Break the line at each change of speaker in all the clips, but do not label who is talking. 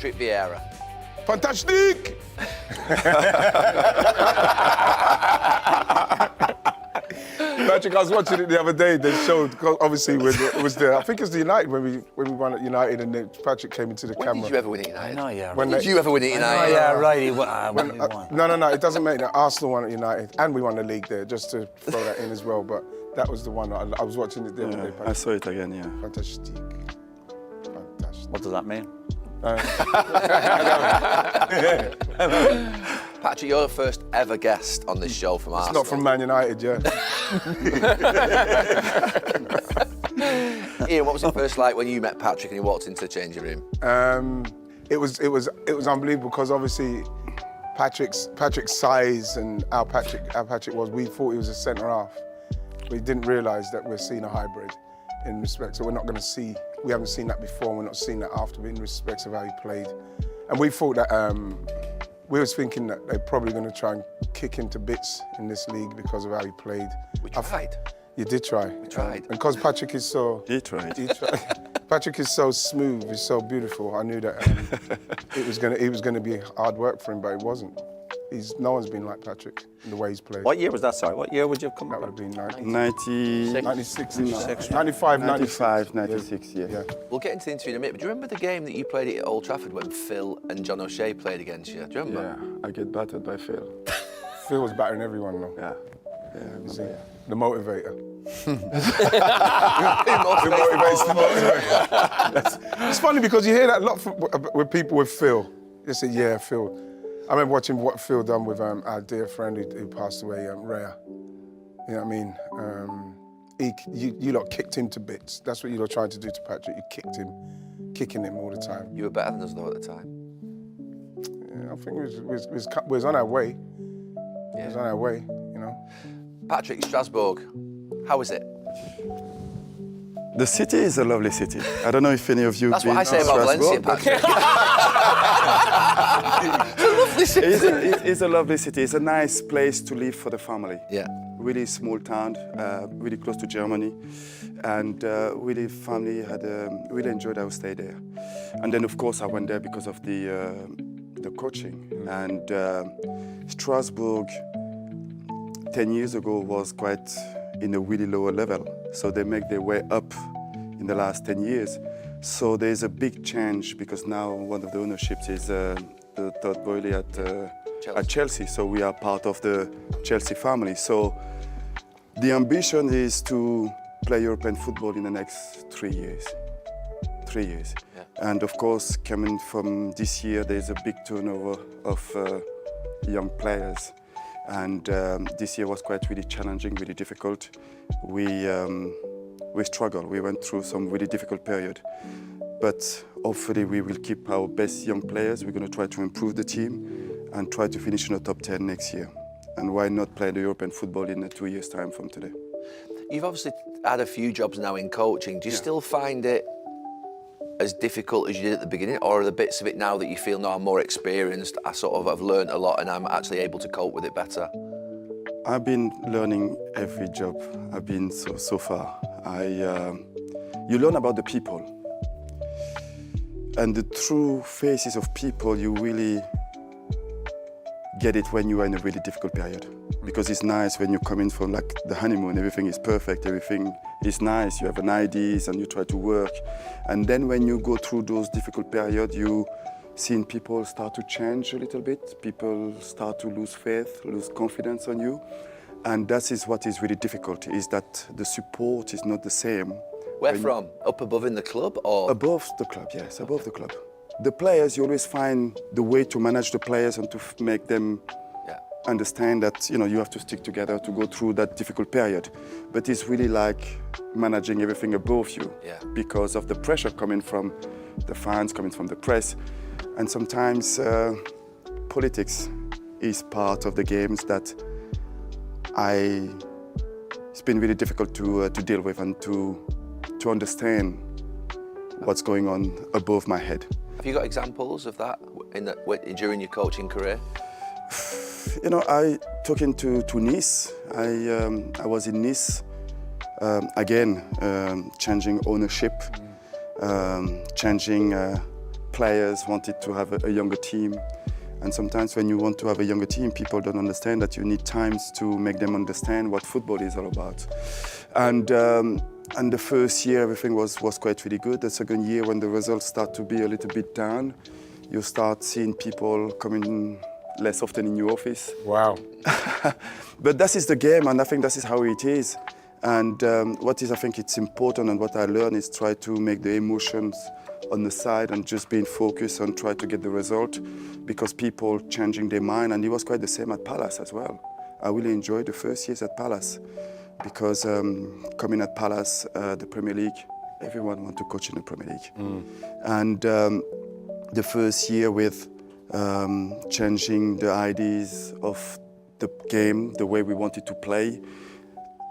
Patrick Vieira.
Fantastic! Patrick, I was watching it the other day. They showed, obviously, when it was there. I think it was the United when we won at United, and then Patrick came into the
When
camera.
did you ever win at United?
No, yeah.
When did you ever win at United?
Oh, yeah, right. He won.
No, it doesn't make that. Arsenal won at United, and we won the league there, just to throw that in as well. But that was the one. I was watching it the other day. Patrick.
I saw it again, yeah.
Fantastic.
What does that mean?
Patrick, you're the first ever guest on this show from Arsenal.
It's not from Man United, yeah.
Ian, what was it first like when you met Patrick and he walked into the changing room?
It was unbelievable because obviously Patrick's size and how Patrick was. We thought he was a centre half. We didn't realise that we're seeing a hybrid in respect. So we're not going to see. We haven't seen that before. And we're not seeing that after in respect of how he played. And we thought that we was thinking that they're probably going to try and kick him to bits in this league because of how he played.
We tried.
You did try.
We tried.
And because Patrick is so...
He tried.
Patrick is so smooth, he's so beautiful. I knew that it was going to be hard work for him, but it wasn't. No one's been like Patrick in the way he's played.
What year was that, sorry? What year would you have come
That
back?
would have been
96,
95,
96, yeah.
We'll get into the interview in a minute, but do you remember the game that you played at Old Trafford when Phil and John O'Shea played against you? Do you remember?
Yeah, I get battered by Phil.
Phil was battering everyone, though.
Yeah.
You see, the motivator.
Who motivates the motivator?
It's funny because you hear that a lot with people with Phil. They say, yeah, Phil. I remember watching what Phil done with our dear friend who passed away, Rhea. You know what I mean? You lot kicked him to bits. That's what you lot tried to do to Patrick. You kicked him, kicking him all the time.
You were better than us though at the time.
Yeah, I think we was on our way.
Yeah.
We was on our way, you know.
Patrick, Strasbourg, how is it?
The city is a lovely city. I don't know if any of you
That's
been
what I say
to
about Valencia,
Strasbourg,
Patrick. It's a lovely city.
It's a lovely city. It's a nice place to live for the family.
Yeah.
Really small town, really close to Germany, and really family really enjoyed our stay there. And then of course I went there because of the coaching. And Strasbourg 10 years ago was quite in a really lower level. So they make their way up in the last 10 years. So there's a big change because now one of the ownerships is the Todd Boehly at Chelsea. So we are part of the Chelsea family. So the ambition is to play European football in the next 3 years. 3 years.
Yeah.
And of course, coming from this year, there's a big turnover of young players. And this year was quite really challenging, really difficult. We struggled. We went through some really difficult period. But hopefully we will keep our best young players. We're going to try to improve the team and try to finish in the top 10 next year. And why not play the European football in 2 years' time from today?
You've obviously had a few jobs now in coaching. Do you still find it as difficult as you did at the beginning, or are the bits of it now that you feel, no, I'm more experienced, I sort of have learned a lot and I'm actually able to cope with it better?
I've been learning every job I've been so far. You learn about the people. And the true faces of people, you really get it when you are in a really difficult period. Because it's nice when you come in from like the honeymoon, everything is perfect, everything is nice, you have an ideas and you try to work. And then when you go through those difficult periods, you see people start to change a little bit. People start to lose faith, lose confidence on you. And that is what is really difficult, is that the support is not the same.
Where from? Up above in the club or?
Above the club, yes, above the club. The players, you always find the way to manage the players and to make them understand that you have to stick together to go through that difficult period. But it's really like managing everything above you because of the pressure coming from the fans, coming from the press. And sometimes politics is part of the games that it's been really difficult to deal with and to understand what's going on above my head.
Have you got examples of that during your coaching career?
I talking to Nice. I was in Nice again, changing ownership, changing players wanted to have a younger team. And sometimes when you want to have a younger team, people don't understand that you need times to make them understand what football is all about. And the first year, everything was quite really good. The second year, when the results start to be a little bit down, you start seeing people coming less often in your office.
Wow.
But that is the game, and I think that is how it is. And I think it's important, and what I learned is try to make the emotions on the side and just being focused and try to get the result, because people changing their mind, and it was quite the same at Palace as well. I really enjoyed the first years at Palace, because coming at Palace, the Premier League, everyone wants to coach in the Premier League. And the first year with changing the ideas of the game, the way we wanted to play,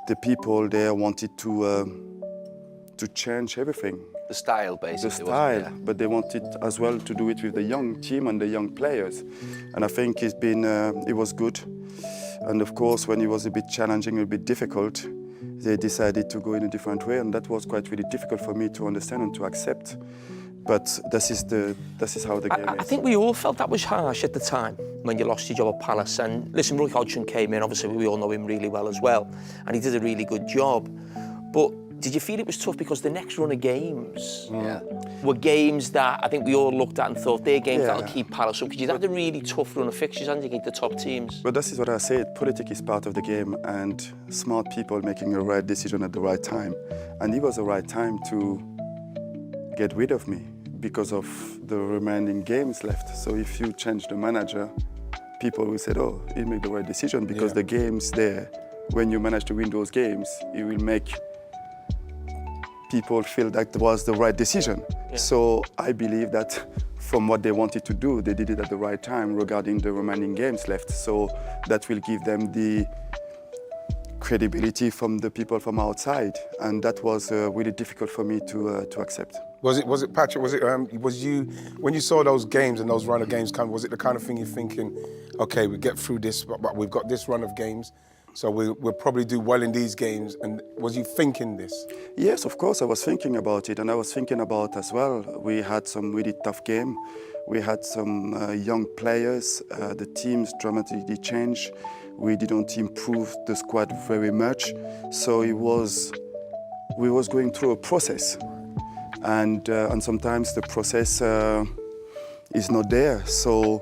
the people there wanted to change everything.
The style, basically.
The style,
wasn't it?
but they wanted as well to do it with the young team and the young players. And I think it was good. And of course, when it was a bit challenging, a bit difficult, they decided to go in a different way, and that was quite really difficult for me to understand and to accept. But this is how the game is.
I think we all felt that was harsh at the time when you lost your job at Palace. And listen, Roy Hodgson came in, obviously we all know him really well as well, and he did a really good job. But did you feel it was tough because the next run of games were games that I think we all looked at and thought they're games that'll keep Palace up? Because you'd had a really tough run of fixtures and you get the top teams.
But this is what I said, politics is part of the game, and smart people making a right decision at the right time. And it was the right time to get rid of me because of the remaining games left. So if you change the manager, people will say, oh, he made the right decision, because the games there, when you manage to win those games, it will make people feel that was the right decision. So I believe that from what they wanted to do, they did it at the right time regarding the remaining games left. So that will give them the credibility from the people from outside, and that was really difficult for me to accept.
Was it Patrick? Was you when you saw those games and those run of games come? Was it the kind of thing you're thinking, okay, we get through this, but we've got this run of games, so we'll probably do well in these games? And was you thinking this?
Yes, of course, I was thinking about it, and I was thinking about as well. We had some really tough game. We had some young players. The teams dramatically changed. We didn't improve the squad very much, so we was going through a process. And sometimes the process is not there. So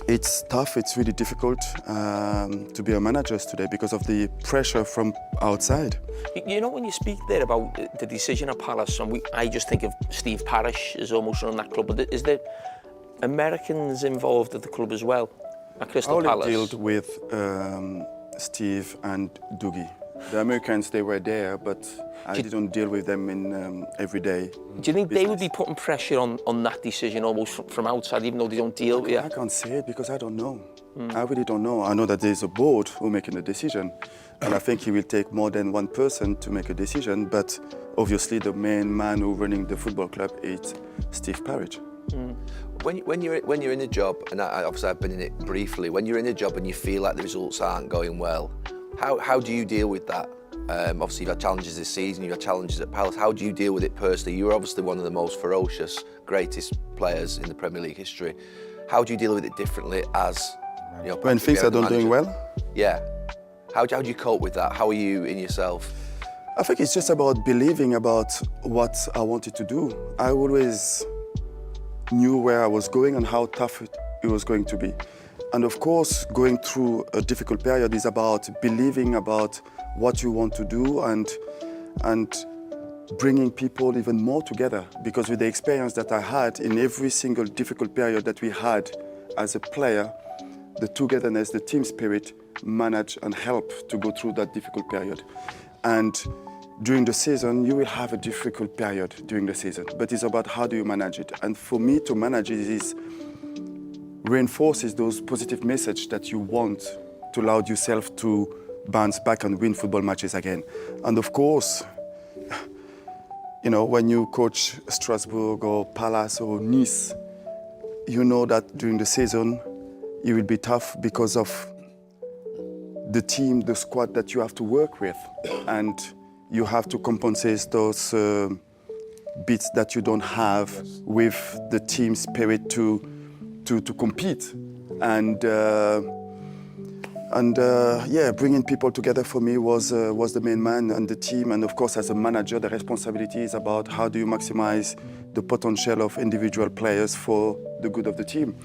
it's tough, it's really difficult to be a manager today because of the pressure from outside.
You know, when you speak there about the decision at Palace, and I just think of Steve Parish as almost running that club, but is there Americans involved at the club as well, at Crystal Palace?
I only dealt with Steve and Dougie. The Americans, they were there, but I didn't deal with them in every day.
Do you think they would be putting pressure on that decision almost from outside, even though they don't deal with it?
I can't say it because I don't know. I really don't know. I know that there's a board who's making a decision, and I think he will take more than one person to make a decision, but obviously the main man who's running the football club is Steve Parish.
When you're in a job, and obviously I've been in it briefly, when you're in a job and you feel like the results aren't going well, how do you deal with that? Obviously you've had challenges this season, you've had challenges at Palace. How do you deal with it personally? You were obviously one of the most ferocious, greatest players in the Premier League history. How do you deal with it differently as, you know,
when things are not doing well?
Yeah. How do you cope with that? How are you in yourself?
I think it's just about believing about what I wanted to do. I always knew where I was going and how tough it was going to be. And of course, going through a difficult period is about believing about what you want to do and bringing people even more together. Because with the experience that I had in every single difficult period that we had as a player, the togetherness, the team spirit managed and helped to go through that difficult period. And during the season, you will have a difficult period during the season, but it's about how do you manage it. And for me to manage it is reinforces those positive messages that you want to allow yourself to bounce back and win football matches again. And of course, you know, when you coach Strasbourg or Palace or Nice, you know that during the season, it will be tough because of the team, the squad that you have to work with. And you have to compensate those bits that you don't have with the team spirit to compete. And bringing people together for me was the main man and the team. And of course, as a manager, the responsibility is about how do you maximize the potential of individual players for the good of the team.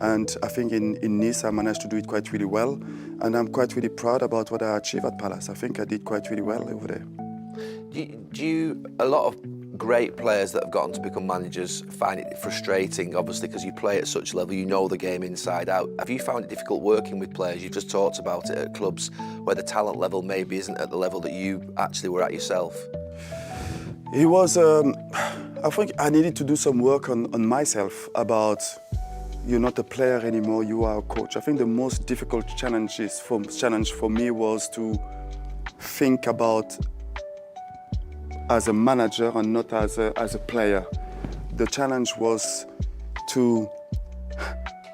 And I think in Nice, I managed to do it quite really well. And I'm quite really proud about what I achieved at Palace. I think I did quite really well over there.
A lot of great players that have gotten to become managers find it frustrating, obviously, because you play at such level, you know the game inside out. Have you found it difficult working with players? You've just talked about it at clubs where the talent level maybe isn't at the level that you actually were at yourself.
It was, I think I needed to do some work on myself about you're not a player anymore, you are a coach. I think the most difficult challenge for me was to think about as a manager and not as a player. The challenge was to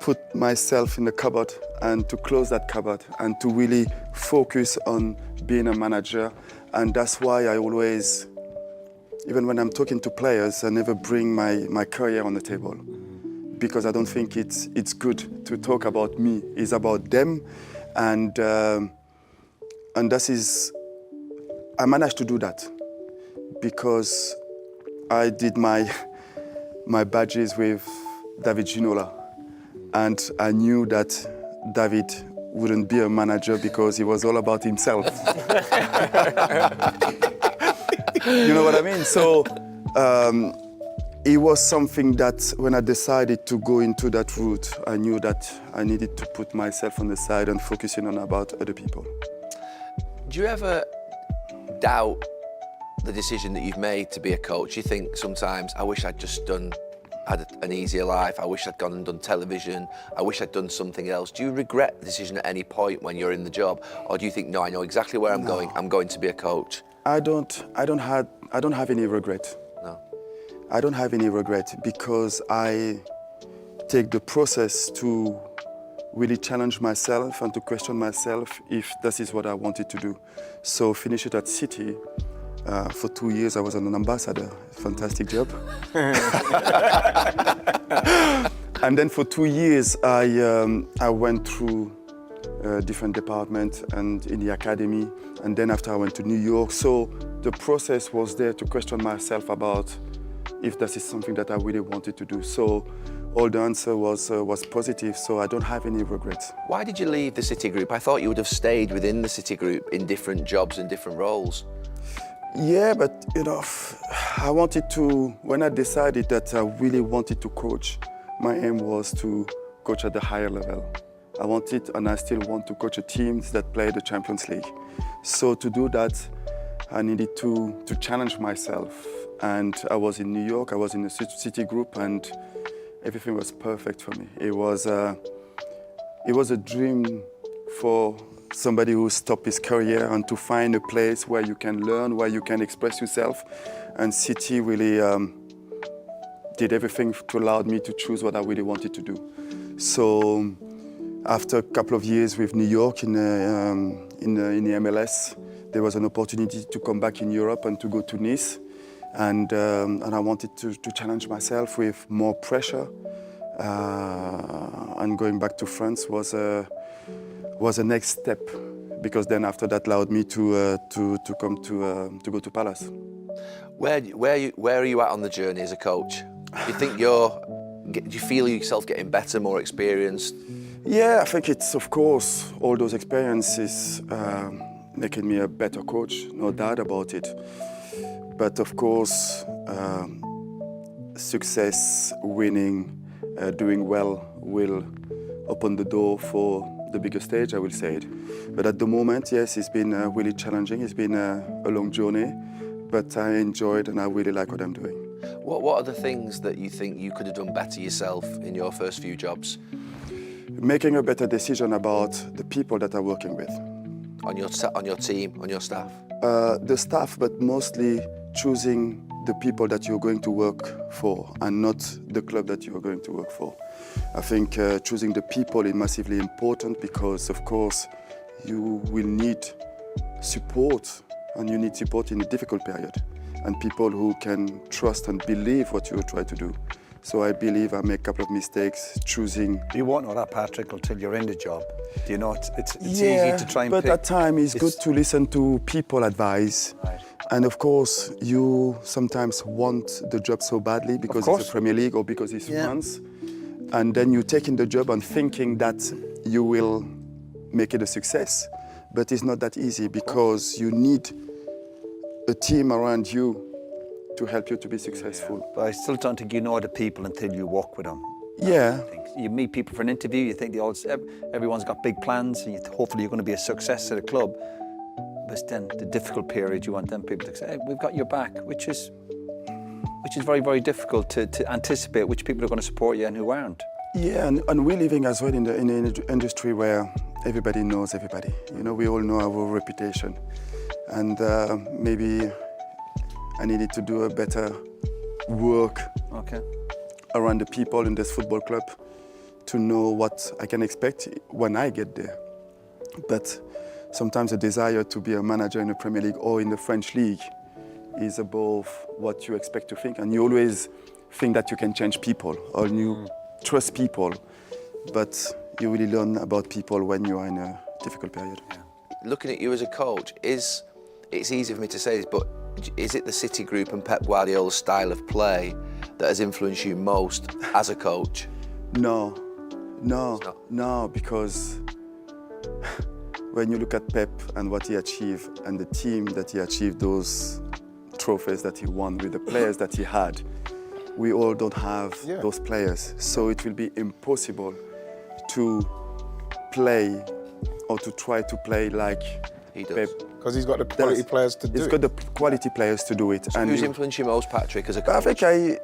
put myself in the cupboard and to close that cupboard and to really focus on being a manager. And that's why I always, even when I'm talking to players, I never bring my career on the table, because I don't think it's good to talk about me. It's about them, and that is, I managed to do that because I did my badges with David Ginola, and I knew that David wouldn't be a manager because he was all about himself. You know what I mean? So it was something that when I decided to go into that route, I knew that I needed to put myself on the side and focusing on about other people.
Do you ever doubt the decision that you've made to be a coach? You think sometimes, I wish I'd just had an easier life, I wish I'd gone and done television, I wish I'd done something else. Do you regret the decision at any point when you're in the job? Or do you think, no, I know exactly where I'm going to be a coach?
I don't have any regret.
No.
I don't have any regret because I take the process to really challenge myself and to question myself if this is what I wanted to do. So finish it at City. For 2 years I was an ambassador, fantastic job. And then for 2 years I went through different departments and in the academy, and then after I went to New York. So the process was there to question myself about if this is something that I really wanted to do. So all the answer was positive, so I don't have any regrets.
Why did you leave the City Group? I thought you would have stayed within the City Group in different jobs and different roles.
Yeah, but you know, I wanted to, when I decided that I really wanted to coach, my aim was to coach at the higher level. I wanted, and I still want to coach teams that play the Champions League. So to do that, I needed to challenge myself. And I was in New York, I was in the City Group, and everything was perfect for me. It was a dream for somebody who stopped his career and to find a place where you can learn, where you can express yourself. And City really did everything to allow me to choose what I really wanted to do. So after a couple of years with New York in the MLS, there was an opportunity to come back in Europe and to go to Nice. And I wanted to challenge myself with more pressure. And going back to France was a next step, because then after that allowed me to go to Palace.
Where are you at on the journey as a coach? Do you think do you feel yourself getting better, more experienced?
Yeah, I think it's, of course, all those experiences making me a better coach, no doubt about it. But of course, success, winning, doing well will open the door for the bigger stage, I will say it. But at the moment, yes, it's been really challenging. It's been a long journey, but I enjoyed and I really like what I'm doing.
What are the things that you think you could have done better yourself in your first few jobs?
Making a better decision about the people that I'm working with.
On your team, on your staff?
The staff, but mostly choosing the people that you're going to work for and not the club that you're going to work for. I think choosing the people is massively important because, of course, you will need support and you need support in a difficult period, and people who can trust and believe what you try to do. So I believe I make a couple of mistakes choosing.
You won't know that, Patrick, until you're in the job. Do you know it's
Yeah,
easy to try and
but
pick.
at times it's good to listen to people advice.
Right.
And of course, you sometimes want the job so badly because it's the Premier League or because it's France. And then you take in the job and thinking that you will make it a success. But it's not that easy because you need a team around you to help you to be successful.
But I still don't think you know the people until you work with them.
Yeah.
You meet people for an interview, you think everyone's got big plans, and hopefully you're going to be a success at a club. But then the difficult period, you want them people to say, hey, we've got your back, which is very, very difficult to anticipate which people are going to support you and who aren't.
Yeah, and we're living as well in the industry where everybody knows everybody. You know, we all know our reputation. And maybe I needed to do a better work around the people in this football club to know what I can expect when I get there. But sometimes the desire to be a manager in the Premier League or in the French league is above what you expect to think. And you always think that you can change people or you trust people, but you really learn about people when you are in a difficult period.
Looking at you as a coach, it's easy for me to say this, but is it the City Group and Pep Guardiola's style of play that has influenced you most as a coach?
No, because when you look at Pep and what he achieved and the team that he achieved, those trophies that he won with the players that he had, we all don't have those players. So it will be impossible to play or to try to play like
He does.
Pep.
Because he's got the quality players to do
He's
it.
got the quality players to do it.
So who's influenced you most, Patrick, as a
I
coach?
think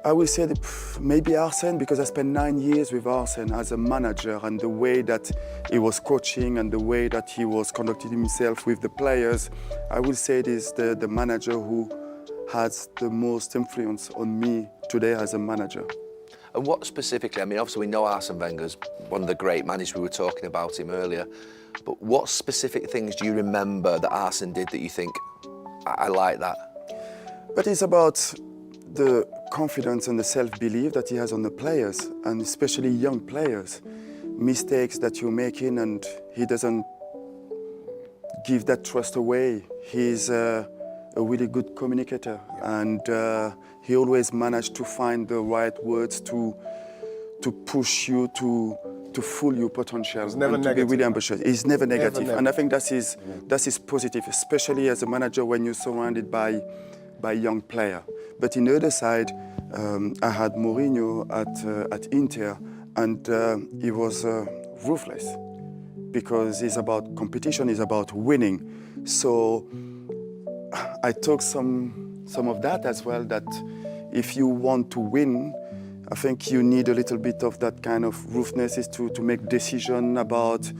I will say that maybe Arsene, because I spent 9 years with Arsene as a manager, and the way that he was coaching and the way that he was conducting himself with the players, I will say it is the manager who has the most influence on me today as a manager.
And what specifically, I mean, obviously we know Arsene Wenger's one of the great managers, we were talking about him earlier, but what specific things do you remember that Arsene did that you think, I like that?
But it's about the confidence and the self-belief that he has on the players, and especially young players. Mistakes that you're making and he doesn't give that trust away. He's a really good communicator, and he always managed to find the right words to push you to full your potential.
He's never
and to
negative.
be really ambitious. He's never negative.
Never.
And I think that is positive, especially as a manager when you're surrounded by young player. But on the other side, I had Mourinho at Inter, and he was ruthless because it's about competition, it's about winning. So I took some of that as well, that if you want to win, I think you need a little bit of that kind of ruthlessness to make decisions about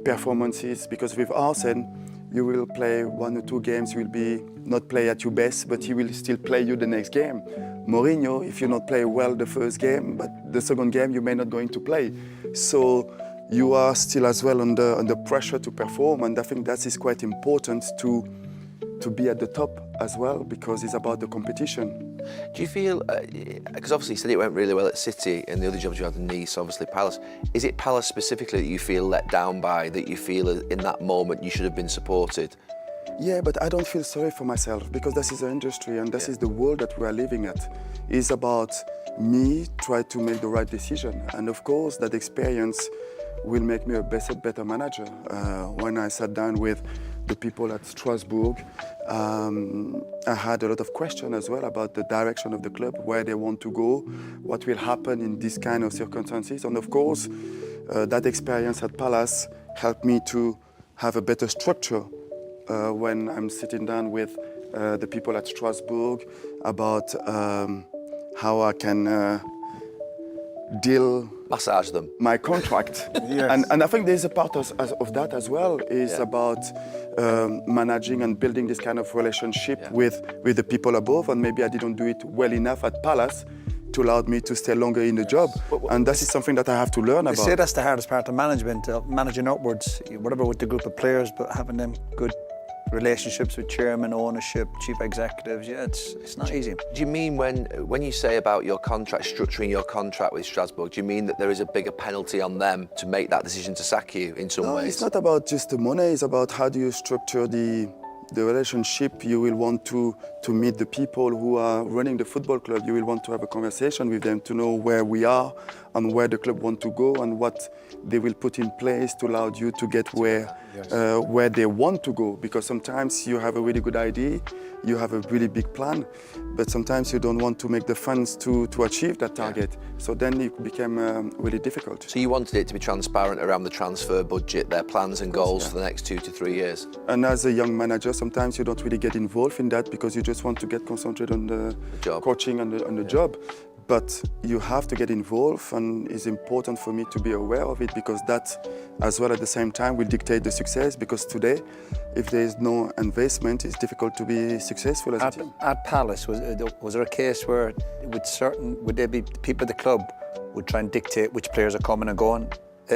performances, because with Arsene, you will play 1 or 2 games, you will be not play at your best, but he will still play you the next game. Mourinho, if you not play well the first game, but the second game you may not going to play. So you are still as well under pressure to perform, and I think that is quite important to be at the top as well, because it's about the competition.
Do you feel, because obviously you said it went really well at City and the other jobs you had in Nice, obviously Palace, is it Palace specifically that you feel let down by, that you feel in that moment you should have been supported?
Yeah, but I don't feel sorry for myself, because this is the industry and this is the world that we are living at. It's about me try to make the right decision, and of course that experience will make me a better manager. When I sat down with the people at Strasbourg, I had a lot of questions as well about the direction of the club, where they want to go, what will happen in this kind of circumstances. And of course, that experience at Palace helped me to have a better structure when I'm sitting down with the people at Strasbourg about how I can deal
Massage them.
my contract.
Yes.
And I think there's a part of that as well, is about managing and building this kind of relationship with the people above, and maybe I didn't do it well enough at Palace to allow me to stay longer in the job. And that is something that I have to learn
They
about.
say that's the hardest part of management, managing upwards, whatever with the group of players, but having them good relationships with chairman, ownership, chief executives. Yeah, it's not easy.
Do you mean when you say about your contract, structuring your contract with Strasbourg, do you mean that there is a bigger penalty on them to make that decision to sack you in some
No,
ways?
it's not about just the money. It's about how do you structure the relationship. You will want to meet the people who are running the football club. You will want to have a conversation with them to know where we are and where the club want to go and what they will put in place to allow you to get where they want to go. Because sometimes you have a really good idea, you have a really big plan, but sometimes you don't want to make the funds to achieve that target. So then it became really difficult.
So you wanted it to be transparent around the transfer budget, their plans and goals for the next 2 to 3 years?
And as a young manager, sometimes you don't really get involved in that because you just want to get concentrated on the
job.
coaching and the job. But you have to get involved, and it's important for me to be aware of it because that, as well at the same time, will dictate the success. Because today, if there is no investment, it's difficult to be successful as a team.
At Palace, was there a case where would there be people at the club would try and dictate which players are coming and going?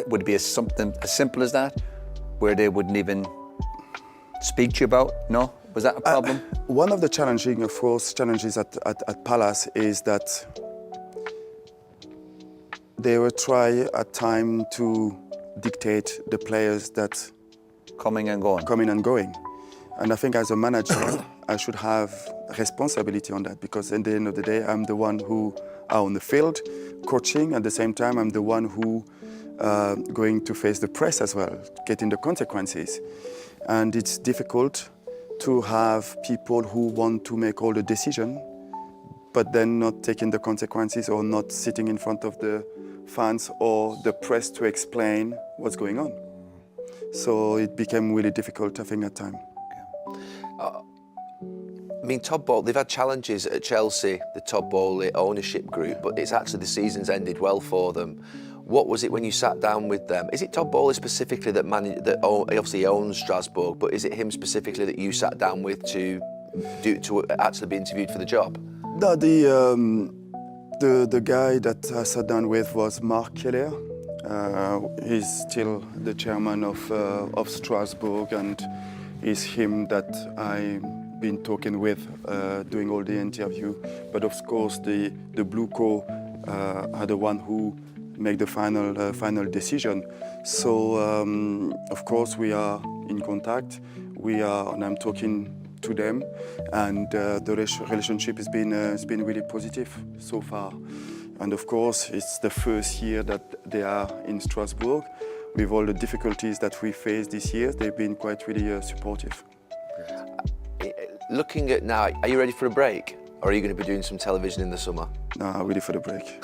Would it be something as simple as that, where they wouldn't even speak to you about? No? Was that a problem?
One of the challenges at Palace is that they will try at time to dictate the players that
Coming and going.
coming and going. And I think as a manager, I should have responsibility on that because at the end of the day, I'm the one who are on the field coaching. At the same time, I'm the one who going to face the press as well, getting the consequences. And it's difficult to have people who want to make all the decision, but then not taking the consequences or not sitting in front of the fans or the press to explain what's going on. So it became really difficult, I think, at time.
I mean, Todd Bowley, they've had challenges at Chelsea, the Todd Bowley ownership group, but it's actually the season's ended well for them. What was it when you sat down with them? Is it Todd Bowley specifically that obviously owns Strasbourg, but is it him specifically that you sat down with to actually be interviewed for the job?
No, the guy that I sat down with was Mark Keller. He's still the chairman of Strasbourg, and it's him that I've been talking with, doing all the interview. But of course, the Blue Co are the one who make the final decision. So of course we are in contact. And I'm talking to them, and the relationship has been really positive so far. And of course, it's the first year that they are in Strasbourg. With all the difficulties that we faced this year, they've been quite really supportive.
Looking at now, are you ready for a break? Or are you going to be doing some television in the summer?
No, I'm ready for the break.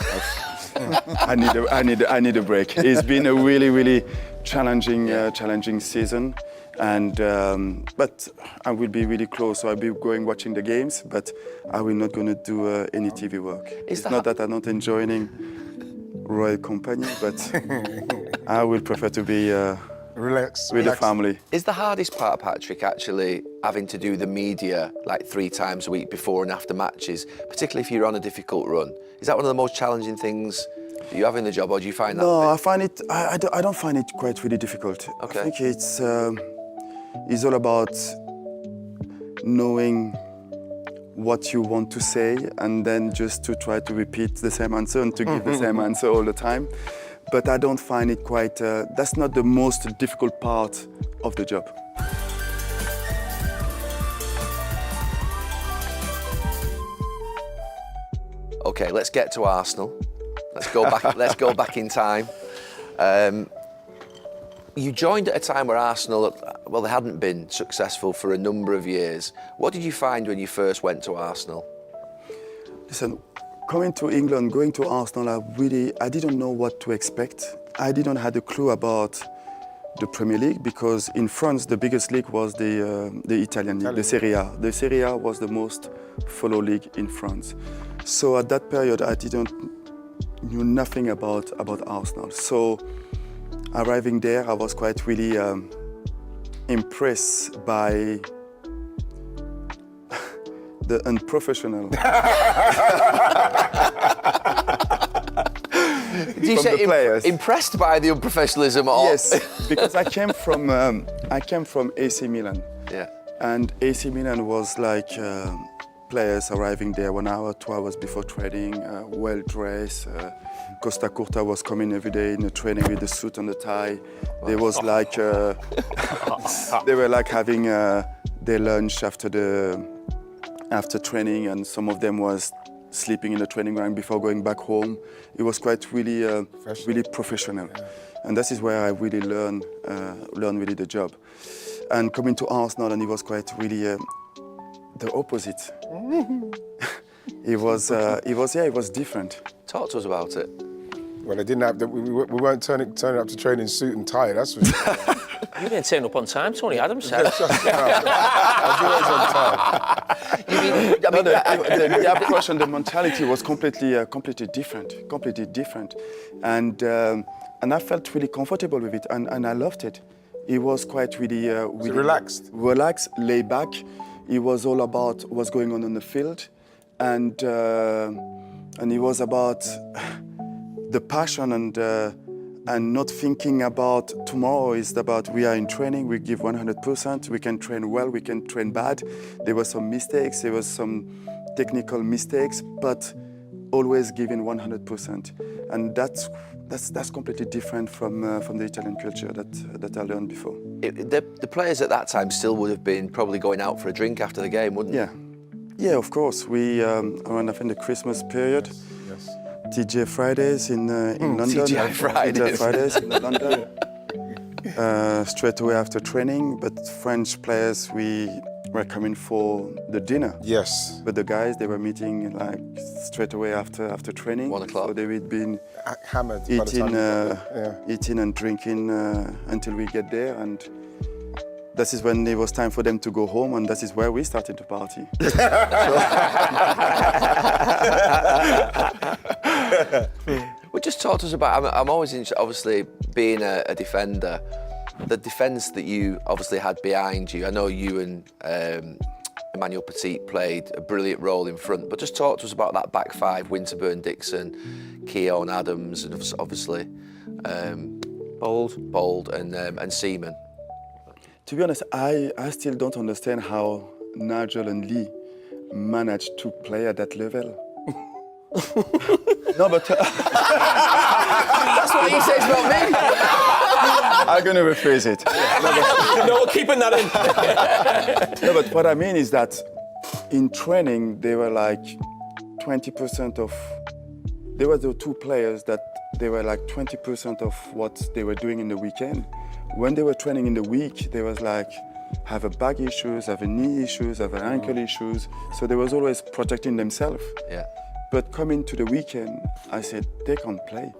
I need a break. It's been a really challenging season, and but I will be really close. So I'll be going watching the games, but I will not going to do any TV work. It's not that I'm not enjoying royal company, but I will prefer to be
Relax.
with the family.
Is the hardest part, Patrick, actually having to do the media like 3 times a week before and after matches, particularly if you're on a difficult run? Is that one of the most challenging things that you have in the job, or do you find that?
No, I find it. I don't find it quite really difficult.
Okay.
I think it's all about knowing what you want to say and then just to try to repeat the same answer and to give the same answer all the time. But I don't find it quite. That's not the most difficult part of the job.
Okay, let's get to Arsenal. Let's go back. Let's go back in time. You joined at a time where Arsenal, well, they hadn't been successful for a number of years. What did you find when you first went to Arsenal?
Listen, coming to England, going to Arsenal, I didn't know what to expect. I didn't have a clue about the Premier League because in France the biggest league was the Italian league, the Serie A. The Serie A was the most followed league in France. So at that period I knew nothing about Arsenal. So arriving there, I was quite really impressed by the unprofessional.
Did you say impressed by the unprofessionalism? Or?
Yes, because I came from AC Milan.
Yeah.
And AC Milan was like players arriving there 1 hour, 2 hours before training, well dressed. Costa Curta was coming every day in the training with the suit and the tie. There was like they were like having their lunch after training, and some of them was sleeping in the training ground before going back home. It was quite really professional, and this is where I really learned really the job. And coming to Arsenal, and it was quite really the opposite. It was different.
Talk to us about it.
Well, they didn't have we weren't turning up to train in suit and tie. That's for sure.
You didn't turn up on time, Tony Adams said.
I was always on time.
The approach and the mentality was completely different, and I felt really comfortable with it, and I loved it. It was quite really
relaxed,
laid back. It was all about what's going on the field, and it was about the passion and not thinking about tomorrow. Is about we are in training, we give 100%, we can train well, we can train bad. There were some mistakes, there was some technical mistakes, but always giving 100%. And that's completely different from the Italian culture that I learned before.
The players at that time still would have been probably going out for a drink after the game, wouldn't they?
Yeah, of course. We around I think the Christmas period.
Yes.
TJ Fridays in London.
TJ Fridays
in London. Straight away after training, but French players, we were coming for the dinner.
Yes.
But the guys, they were meeting like straight away after training.
1 o'clock.
So they would been
Hammered. By the time
eating and drinking until we get there, and this is when it was time for them to go home, and that is where we started to party.
Well, just talk to us about, I'm always interested, obviously, being a defender, the defence that you obviously had behind you. I know you and Emmanuel Petit played a brilliant role in front, but just talk to us about that back five, Winterburn, Dixon, Keown, Adams, and obviously Bold and Seaman.
To be honest, I still don't understand how Nigel and Lee managed to play at that level. No, but
That's what he says about me.
I'm going to rephrase it.
No, we're keeping that in.
No, but what I mean is that in training, they were like 20% of... There were the two players that they were like 20% of what they were doing in the weekend. When they were training in the week, they was like, have a back issues, have a knee issues, have an ankle issues. So they was always protecting themselves.
Yeah.
But coming to the weekend, I said, they can't play.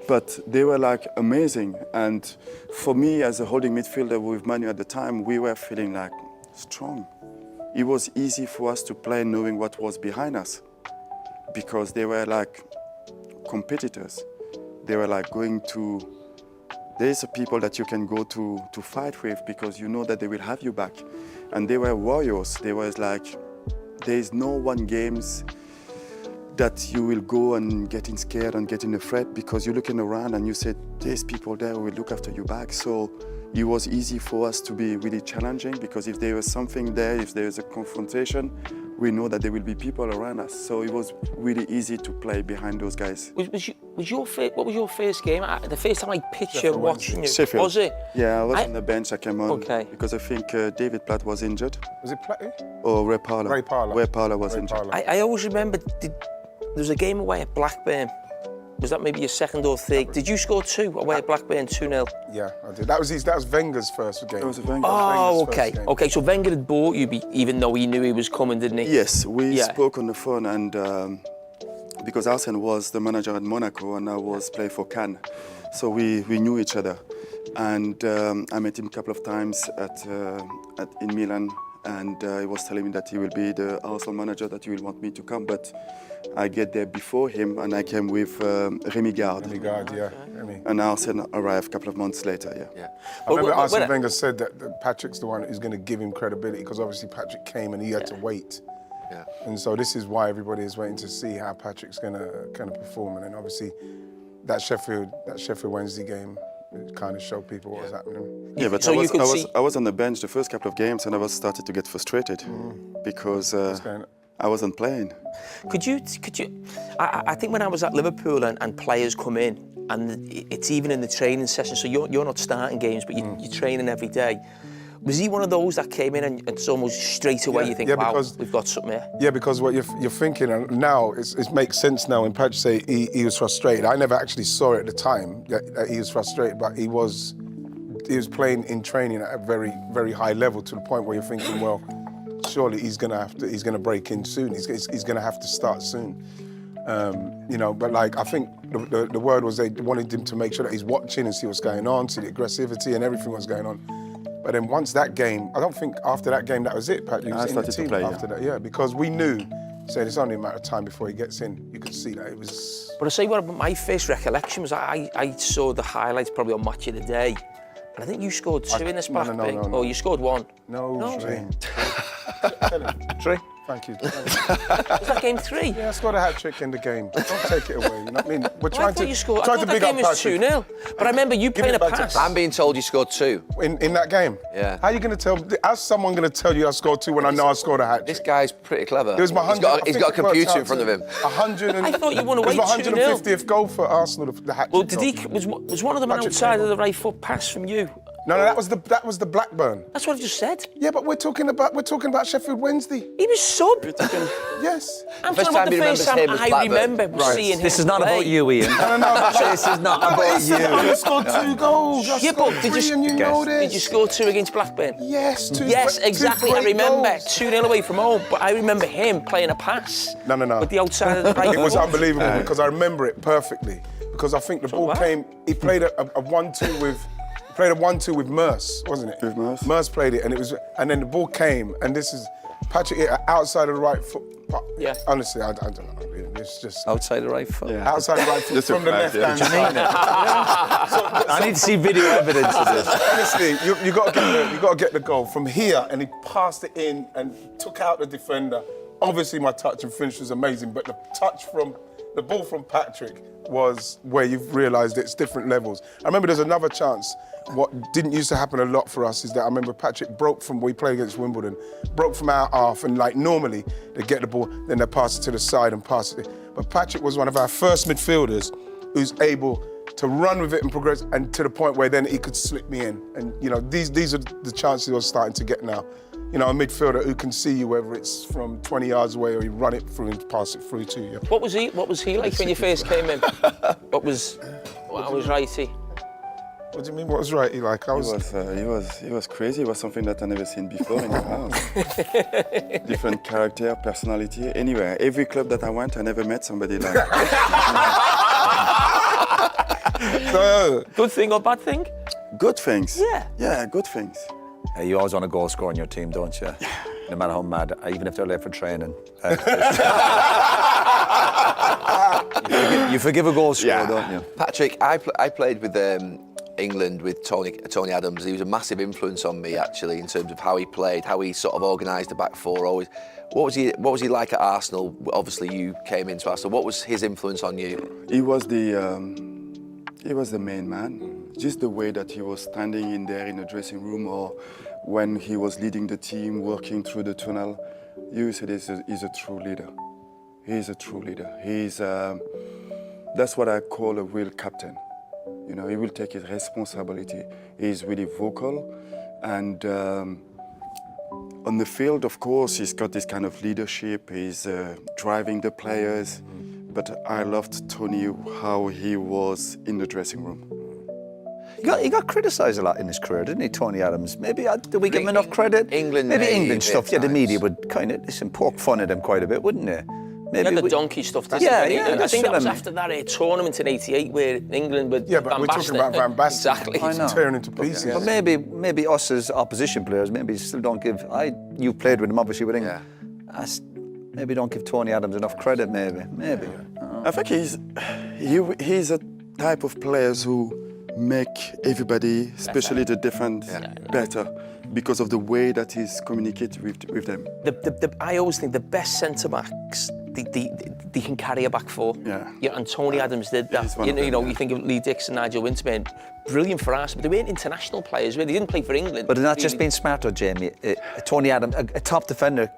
But they were like amazing. And for me, as a holding midfielder with Manu at the time, we were feeling like strong. It was easy for us to play knowing what was behind us, because they were like competitors. They were like going to, there's people that you can go to fight with because you know that they will have you back. And they were warriors. They was like, there's no one games that you will go and getting scared and getting afraid, because you're looking around and you said, there's people there who will look after you back. So it was easy for us to be really challenging, because if there was something there, if there is a confrontation, we know that there will be people around us. So it was really easy to play behind those guys.
What was your first game? The first time I picture watching you,
Sheffield.
was it?
Yeah, I was on the bench. I came on because I think David Platt was injured.
Was it Platt?
Or Ray Parlour.
Ray Parlour.
Ray Parlour was
Ray
injured.
Parlour.
I always remember, there was a game away at Blackburn. Was that maybe your second or third? Did you score 2 away at Blackburn, 2-0?
Yeah, I did. That was Wenger's first game.
That was a Wenger.
Oh,
Wenger's
okay.
first game.
Okay, so Wenger had bought you even though he knew he was coming, didn't he?
Yes, we spoke on the phone, and because Arsene was the manager at Monaco and I was playing for Cannes, so we knew each other. And I met him a couple of times in Milan, and he was telling me that he will be the Arsenal manager, that he will want me to come, but I get there before him, and I came with Remy Gard.
Remy Gard, yeah. Remy.
And Arsene arrived a couple of months later, yeah.
I remember Arsene Wenger said that Patrick's the one who's going to give him credibility, because obviously Patrick came and he had to wait.
Yeah.
And so this is why everybody is waiting to see how Patrick's going to perform. And then obviously that Sheffield Wednesday game, It kind of showed people what was happening.
Yeah, but
So you could see-
I was on the bench the first couple of games, and I was started to get frustrated because
going on?
I wasn't playing.
Could you? I think when I was at Liverpool and players come in, and it's even in the training session, so you're not starting games, but you're training every day. Was he one of those that came in and it's almost straight away you think, wow,
because,
we've got something here?
Yeah, because what you're thinking, and now it makes sense now when Patrick say he was frustrated. I never actually saw it at the time that he was frustrated, but he was playing in training at a very, very high level to the point where you're thinking, well, surely he's gonna break in soon. He's gonna have to start soon. You know, but like I think the word was they wanted him to make sure that he's watching and see what's going on, see the aggressivity and everything was going on. But then once that game, I don't think after that game that was it, Pat. You was in the
started to
team
play,
after that, yeah, because we knew, said it's only a matter of time before he gets in. You could see that it was.
But I say what my first recollection was I saw the highlights probably on Match of the Day, and I think you scored two in this back thing.
No.
Oh, you scored one.
No.
Three.
Tell him.
3.
Thank you.
Was that game 3?
Yeah, I scored a hat trick in the game. Don't take it away. You know what I mean? We're
I
trying
thought
to
you scored. I
trying
thought
to
that
big up
game was
Patrick.
2-0. But I remember you
Give
playing
it
a
back to
pass.
I'm being told you scored 2.
In that game.
Yeah.
How are you going to tell? How's someone going to tell you I scored 2 when I know I scored a hat
This
trick?
guy's pretty clever.
It was my 100.
He's got a computer in front of him.
100.
I thought you won away
It was my
2-0.
150th goal for Arsenal. The hat trick.
Well,
goal.
was one of them an
Patrick
outside
Taylor.
of the right foot pass from you?
No, that was the Blackburn.
That's what I just said.
Yeah, but we're talking about Sheffield Wednesday.
He was sub.
Yes.
I'm
First
talking about
time
the
he
first
remembers
time
him as
I
Blackburn.
remember
Right.
seeing him
This is not
play.
about you, Ian.
This
is not about you.
I scored 2 goals. I
Yeah,
scored
but did
3
you-
and you know this.
Did you score 2 against Blackburn?
Yes, 2.
Yes,
two
exactly. I
great
remember
goals.
2-0 away from home, but I remember him playing a pass.
No.
With the outside of the right
It was
foot.
unbelievable because I remember it perfectly. Because I think the ball
what?
came. He played a 1-2 with. Played a 1-2 with Merce, wasn't it?
With Merce.
Merce played it, and then the ball came, and this is Patrick hit outside of the right foot.
Yeah.
Honestly, I don't know. It's just
Outside the right foot.
Yeah.
outside the right foot
Just a
from the
fact,
left
yeah.
hand side.
I need to see video evidence of this.
Honestly, you got to get the goal from here, and he passed it in and took out the defender. Obviously, my touch and finish was amazing, but the ball from Patrick was where you've realised it's different levels. I remember there's another chance. What didn't used to happen a lot for us is that I remember Patrick broke from, we played against Wimbledon, broke from our half, and like normally they get the ball, then they pass it to the side and pass it. But Patrick was one of our first midfielders who's able to run with it and progress, and to the point where then he could slip me in. And you know, these are the chances we're starting to get now. You know, a midfielder who can see you, whether it's from 20 yards away or you run it through and pass it through to you.
What was he like when you first came in? How was righty?
What do you mean? What was right? Like I was.
He was crazy. It was something that I never seen before in the house. Different character, personality. Anyway, every club that I went, I never met somebody like.
Good thing or bad thing?
Good things.
Yeah.
Yeah, good things.
You always want a goal scorer in your team, don't you? No matter how mad, even if they're late for training. You forgive a goal scorer, don't you?
Patrick, I played with England with Tony Adams. He was a massive influence on me actually in terms of how he played, how he sort of organised the back four. Always, what was he like at Arsenal? Obviously, you came into Arsenal. What was his influence on you?
He was the main man. Just the way that he was standing in there in the dressing room, or when he was leading the team, working through the tunnel, you said he's a true leader. He's a true leader. That's what I call a real captain. You know, he will take his responsibility. He's really vocal, and on the field, of course, he's got this kind of leadership. He's driving the players. But I loved Tony, how he was in the dressing room.
He got criticised a lot in his career, didn't he, Tony Adams? Maybe, did we give him enough credit?
England,
maybe
maybe
England
a
stuff,
bit
yeah, the
times.
media would kind of poke fun at him quite a bit, wouldn't they? Maybe
Yeah, the donkey stuff. Didn't
Yeah,
he?
yeah,
I
that's
think that
what
was
I mean.
after that tournament in '88 where England were
Yeah, but
Van
we're talking about Van Basten.
Exactly.
I know.
Tearing into pieces.
But maybe us as opposition players, maybe still don't give. You played with him obviously with England. Maybe don't give Tony Adams enough credit. Maybe.
I think he's a type of players who make everybody, especially the defense, better because of the way that he's communicating with them.
I always think the best centre backs they can carry a back four.
Yeah.
And Tony Adams did
He's
that.
one of them,
You think of Lee Dixon, Nigel Winterburn, brilliant for us, but they weren't international players, really. They didn't play for England.
But it's not just being smart, though, Jamie. Tony Adams, a top defender,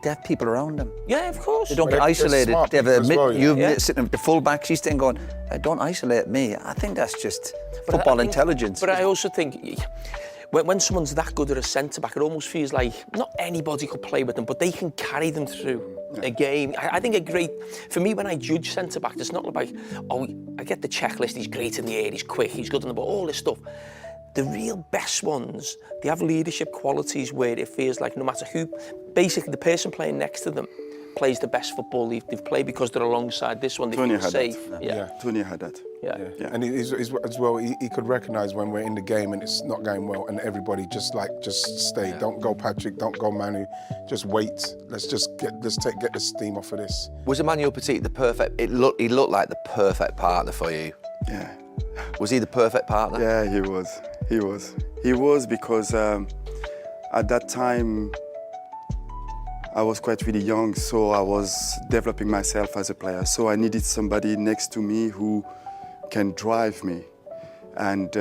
they have people around them.
Yeah, of course.
They don't
But
get
they're
isolated.
smart
They have
people as well,
you
yeah.
sitting with the full-backs, he's then going, don't isolate me. I think that's just football intelligence.
But I also think when someone's that good at a centre-back, it almost feels like not anybody could play with them, but they can carry them through a game. I think for me, when I judge centre-back, it's not like, I get the checklist, he's great in the air, he's quick, he's good on the ball, all this stuff. The real best ones, they have leadership qualities where it feels like no matter who, basically the person playing next to them plays the best football they've played because they're alongside this one, they
Tony
feel
had
safe.
that.
Yeah.
Tony had that.
Yeah.
And he's as well, he could recognise when we're in the game and it's not going well, and everybody just stay. Don't go Patrick, don't go Manu, just wait. Let's get the steam off of this.
Was Emmanuel Petit the perfect? He looked like the perfect partner for you.
Yeah.
Was he the perfect partner?
Yeah, he was. He was because at that time I was quite really young, so I was developing myself as a player. So I needed somebody next to me who can drive me, and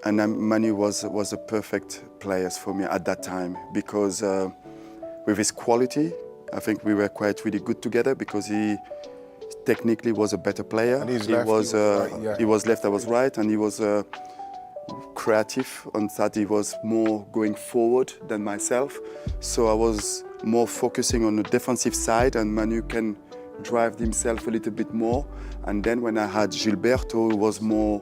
Manu was a perfect player for me at that time because with his quality, I think we were quite really good together because he technically was a better player.
And
he was left, I was right, and he was creative on that. He was more going forward than myself, so I was more focusing on the defensive side, and Manu can drive himself a little bit more. And then when I had Gilberto, who was more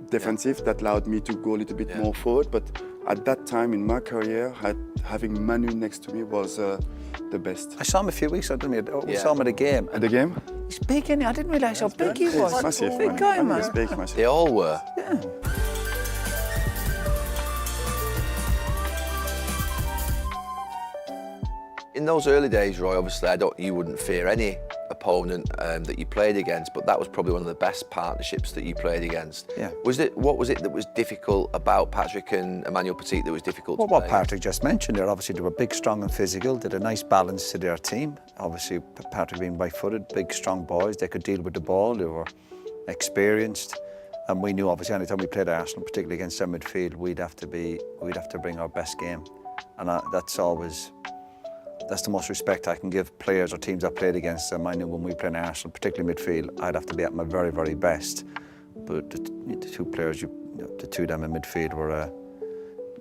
defensive, that allowed me to go a little bit more forward. But at that time in my career, having Manu next to me was the best.
I saw him a few weeks ago, didn't I? Saw him at a game.
At the game?
He's big, isn't he? I didn't realise how big he was.
Massive,
Big
man.
guy, man.
He's big, massive.
They all were.
Yeah.
In those early days, Roy, obviously, you wouldn't fear any opponent that you played against, but that was probably one of the best partnerships that you played against.
Yeah.
What was it that was difficult about Patrick and Emmanuel Petit that was difficult
Well,
to
what
play?
Patrick just mentioned there, obviously they were big, strong and physical, did a nice balance to their team. Obviously Patrick being right-footed, big, strong boys, they could deal with the ball, they were experienced. And we knew obviously anytime we played Arsenal, particularly against their midfield, we'd have to bring our best game. And that's the most respect I can give players or teams I played against them. I knew when we played in Arsenal, particularly midfield, I'd have to be at my very, very best. But the two players, the two of them in midfield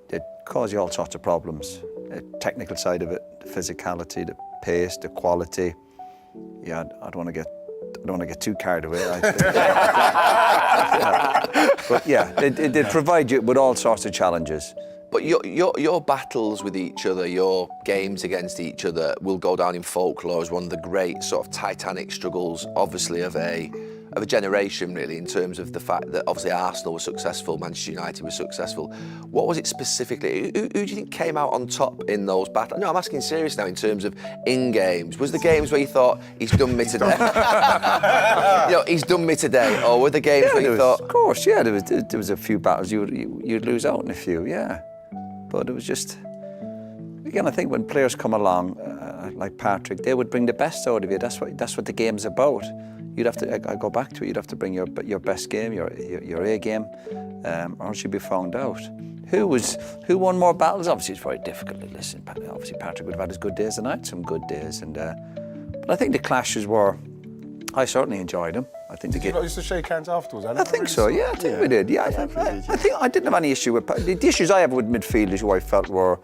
they'd cause you all sorts of problems. The technical side of it, the physicality, the pace, the quality. Yeah, I don't want to get too carried away. But yeah, they provide you with all sorts of challenges.
But your battles with each other, your games against each other, will go down in folklore as one of the great sort of titanic struggles, obviously of a generation, really, in terms of the fact that obviously Arsenal was successful, Manchester United was successful. What was it specifically? Who do you think came out on top in those battles? No, I'm asking serious now in terms of in games. Was the games where you thought he's done me today? He's done me today, or were the games where you thought?
Of course, yeah, there was a few battles you'd lose out in a few, yeah. But it was just, again, I think when players come along, like Patrick, they would bring the best out of you. That's what the game's about. You'd have to, I go back to it, you'd have to bring your best game, your A game, or else you'd be found out. Who won more battles? Obviously, it's very difficult to listen. Obviously, Patrick would have had his good days and I had some good days. But I think the clashes were, I certainly enjoyed them. I think
Did you not used to shake hands afterwards?
I think so, yeah, I think we did. Yeah, I think I didn't have any issue with the issues I have with midfielders who I felt were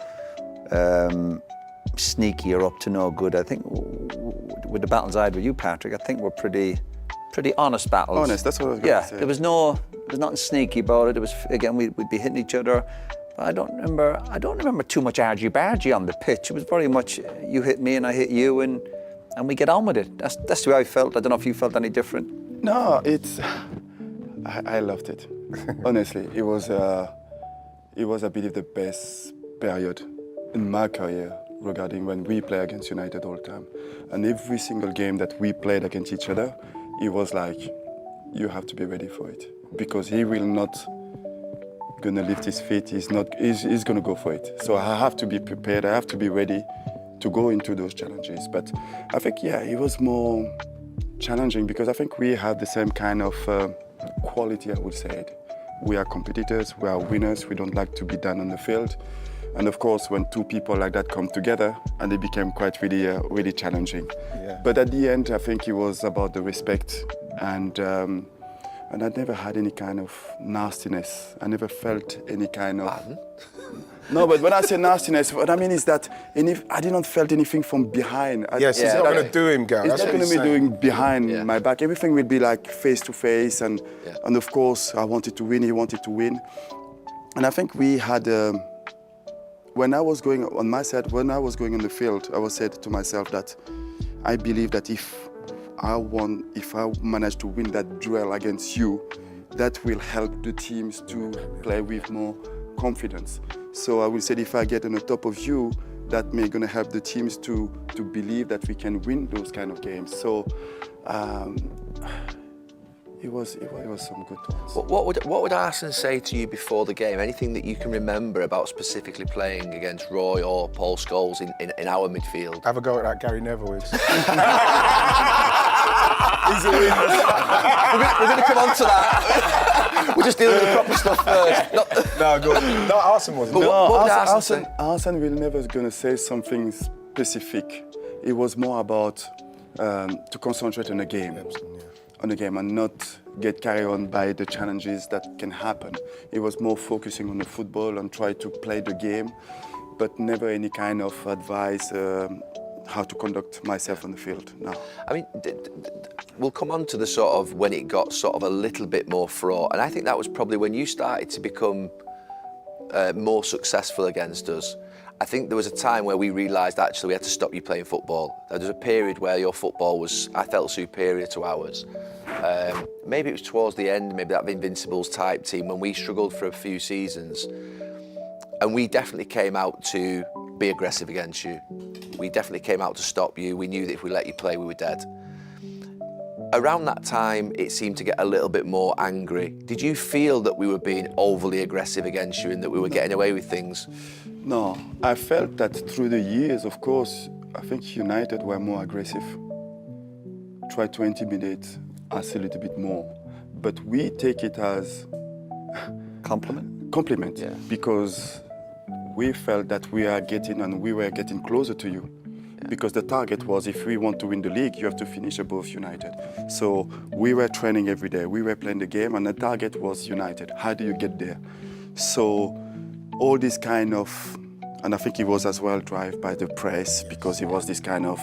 sneaky or up to no good. I think with the battles I had with you, Patrick, I think were pretty honest battles.
Honest, that's what I was going to say.
There was nothing sneaky about it. It was, again, we'd be hitting each other. But I don't remember too much argy-bargy on the pitch. It was very much you hit me and I hit you and we get on with it. That's the way I felt. I don't know if you felt any different.
No, I loved it. Honestly, it was I believe the best period in my career regarding when we play against United all the time. And every single game that we played against each other, it was like, you have to be ready for it. Because he will not gonna lift his feet, he's gonna go for it. So I have to be prepared, I have to be ready to go into those challenges. But I think, yeah, it was more challenging because I think we have the same kind of quality, I would say. We are competitors, we are winners, we don't like to be done on the field. And of course, when two people like that come together, and it became quite really challenging.
Yeah.
But at the end, I think it was about the respect, and I never had any kind of nastiness. I never felt any kind of. No, but when I say nastiness, what I mean is that I didn't felt anything from behind.
Yes, it's not going to do him, Gal.
It's
That's
not
what
going
he's
to be
saying.
doing behind my back. Everything will be like face to face, and of course I wanted to win. He wanted to win, and I think we had. When I was going on my side, when I was going on the field, I was said to myself that I believe that if I manage to win that duel against you, that will help the teams to play with more confidence. So I will say if I get on the top of you, that may gonna help the teams to believe that we can win those kind of games. So it was some good ones.
What would Arsene say to you before the game? Anything that you can remember about specifically playing against Roy or Paul Scholes in our midfield?
Have a go at that Gary Neville is.
We're going to come on to that. We're just dealing with the proper stuff first.
No, good. No, Arsene wasn't.
But what would Arsene say?
Arsene will never gonna say something specific. It was more about to concentrate on the game. On the game and not get carried on by the challenges that can happen. It was more focusing on the football and try to play the game, but never any kind of advice how to conduct myself on the field. No.
I mean, we'll come on to the sort of when it got sort of a little bit more fraught, and I think that was probably when you started to become more successful against us. I think there was a time where we realised actually we had to stop you playing football. There was a period where your football was, I felt, superior to ours. Maybe it was towards the end, maybe that Invincibles type team when we struggled for a few seasons. And we definitely came out to be aggressive against you. We definitely came out to stop you. We knew that if we let you play, we were dead. Around that time, it seemed to get a little bit more angry. Did you feel that we were being overly aggressive against you and that we were getting away with things?
No, I felt that through the years, of course, I think United were more aggressive. Tried to intimidate us a little bit more. But we take it as compliment,
Yeah.
because we felt that we were getting closer to you. Because the target was, if we want to win the league, you have to finish above United. So we were training every day, we were playing the game, and the target was United. How do you get there? So all this kind of, and I think it was as well driven by the press, because it was this kind of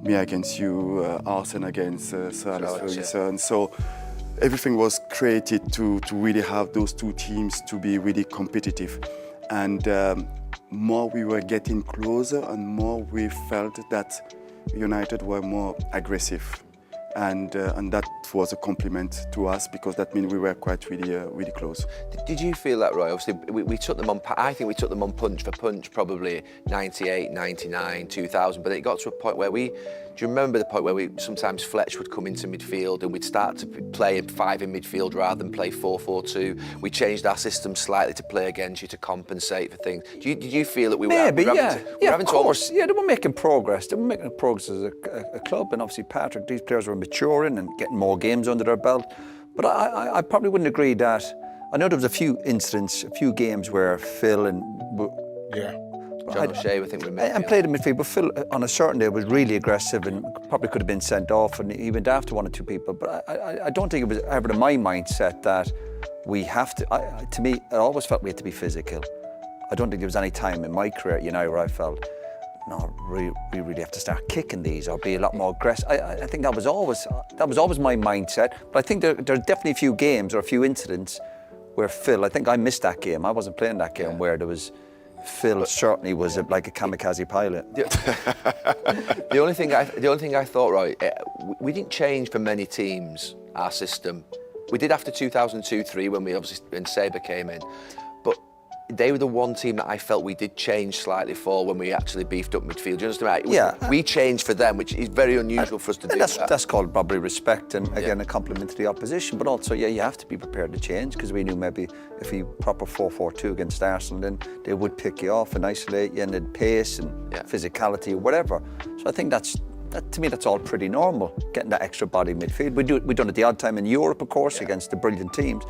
me against you, Arsene against Sir Alex Ferguson. So everything was created to really have those two teams to be really competitive. And more we were getting closer and more we felt that United were more aggressive. And that was a compliment to us, because that means we were quite really close.
Did you feel that, Roy? Obviously, we took them on. I think we took them on punch for punch, probably 98, 99, 2000. But it got to a point where do you remember the point where sometimes Fletch would come into midfield and we'd start to play 5 in midfield rather than play 4-4-2? We changed our system slightly to play against you to compensate for things. Did you feel that we were
Maybe,
having
yeah, of course. Yeah, they were making progress. They were making progress as a club, and obviously Patrick, these players were maturing and getting more games under their belt. But I probably wouldn't agree that. I know there was a few incidents, a few games where Phil and
John O'Shea, I think, we met.
and played in midfield, but Phil on a certain day was really aggressive and probably could have been sent off, and he went after 1 or 2 people. But I don't think it was ever in my mindset that we have to. To me, I always felt we had to be physical. I don't think there was any time in my career, where I felt, no, we really have to start kicking these or be a lot more aggressive. I think that was always my mindset. But I think there's definitely a few games or a few incidents where Phil, I think I missed that game. I wasn't playing that game where there was. Phil certainly was like a kamikaze pilot.
The only thing I thought, right, we didn't change for many teams our system. We did after 2002-03 when Saber came in, but they were the one team that I felt we did change slightly for when we actually beefed up midfield. Do you understand? We changed for them, which is very unusual for us to do.
That's called probably respect and again a compliment to the opposition. But also, you have to be prepared to change because we knew maybe if we proper 4-4-2 against Arsenal, then they would pick you off and isolate you and they'd pace and physicality or whatever. So I think to me that's all pretty normal. Getting that extra body midfield. We've done it the odd time in Europe, of course, against the brilliant teams.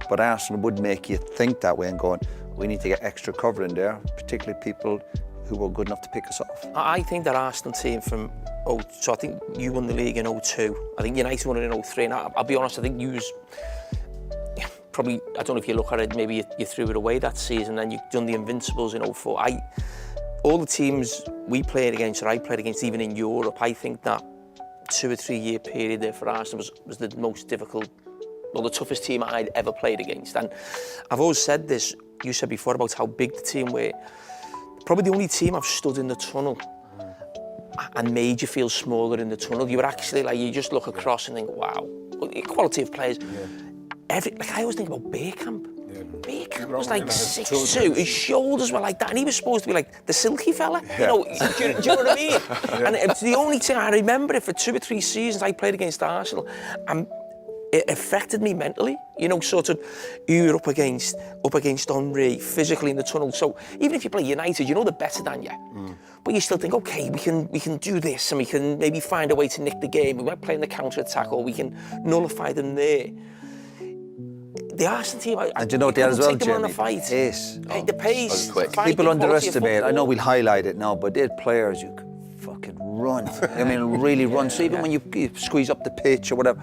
But Arsenal would make you think that way and going, we need to get extra cover in there, particularly people who were good enough to pick us off.
I think that Arsenal team from so I think you won the league in 02. I think United won it in 03. And I'll be honest, I think you was probably, I don't know if you look at it, maybe you threw it away that season and you've done the Invincibles in 04. All the teams we played against, or I played against, even in Europe, I think that 2 or 3 year period there for Arsenal was the most difficult, well, the toughest team I'd ever played against. And I've always said this, you said before about how big the team were. Probably the only team I've stood in the tunnel and made you feel smaller in the tunnel. You were actually like, you just look across and think, wow, quality of players. Like I always think about Bergkamp. Bergkamp was like 6'2", his shoulders were like that, and he was supposed to be like the silky fella. You know, do you know what I mean? And it's the only thing I remember it for 2 or 3 seasons I played against Arsenal, and it affected me mentally. You know, sort of, you're up against Henry physically in the tunnel. So even if you play United, you know they're better than you, but you still think, okay, we can do this, and we can maybe find a way to nick the game. We might play in the counter attack, or we can nullify them there. The Arsenal team,
and you know what they had as well, Jamie?
The pace.
People underestimate. I know we'll highlight it now, but they're players who can fucking run. I mean, really run. So even when you squeeze up the pitch or whatever,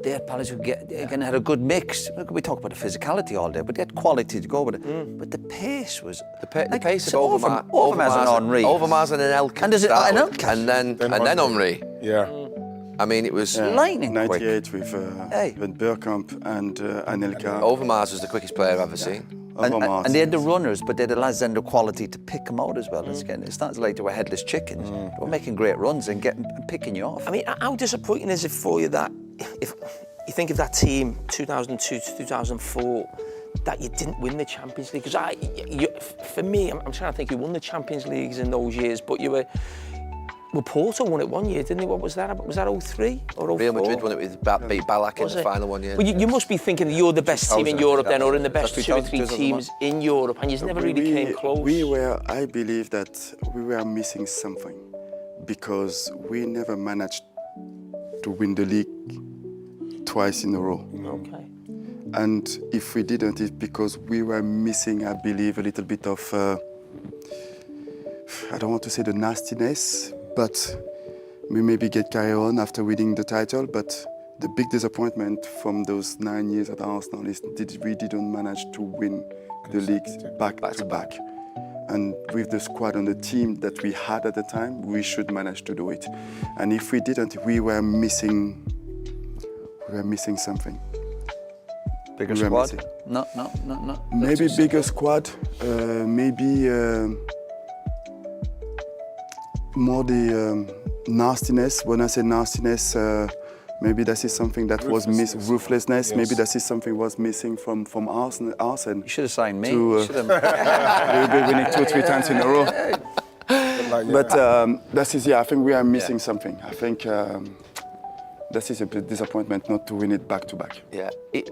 they had players who had a good mix. We talk about the physicality all day, but they had quality to go with it. But the pace was
the pace of Overmars
and Henry,
Overmars and Elka, and then Henry.
Yeah.
I mean, it was
lightning quick.
98 with Bergkamp and Anelka.
Overmars was the quickest player I've ever seen.
And they had the runners, but they had the lads and the quality to pick them out as well. It's not like they were headless chickens. They were making great runs and picking you off.
I mean, how disappointing is it for you that if you think of that team 2002 to 2004, that you didn't win the Champions League? Because for me, I'm trying to think who won the Champions Leagues in those years, but you were. Well, Porto won it one year, didn't they? What was that? Was that 03 or 04?
Real Madrid won it with beat Ballack in the final one year.
Well, you must be thinking that you're the best team in Europe then, or in the best 2 or 3 teams in Europe, and you never really came close.
I believe that we were missing something because we never managed to win the league twice in a row.
Okay.
And if we didn't, it's because we were missing, I believe, a little bit of, I don't want to say the nastiness, but we maybe get carried on after winning the title. But the big disappointment from those 9 years at Arsenal is we didn't manage to win the league back to back. And with the squad and the team that we had at the time, we should manage to do it. And if we didn't, we were missing something.
Bigger squad? No.
Maybe bigger squad, maybe more the nastiness. When I say nastiness, maybe that is something that was missing. Ruthlessness. Yes. Maybe that is something was missing from Arsenal.
You should have signed me.
We winning 2 or 3 times in a row. But that is, I think we are missing something. I think that is a disappointment not to win it back to back.
Yeah,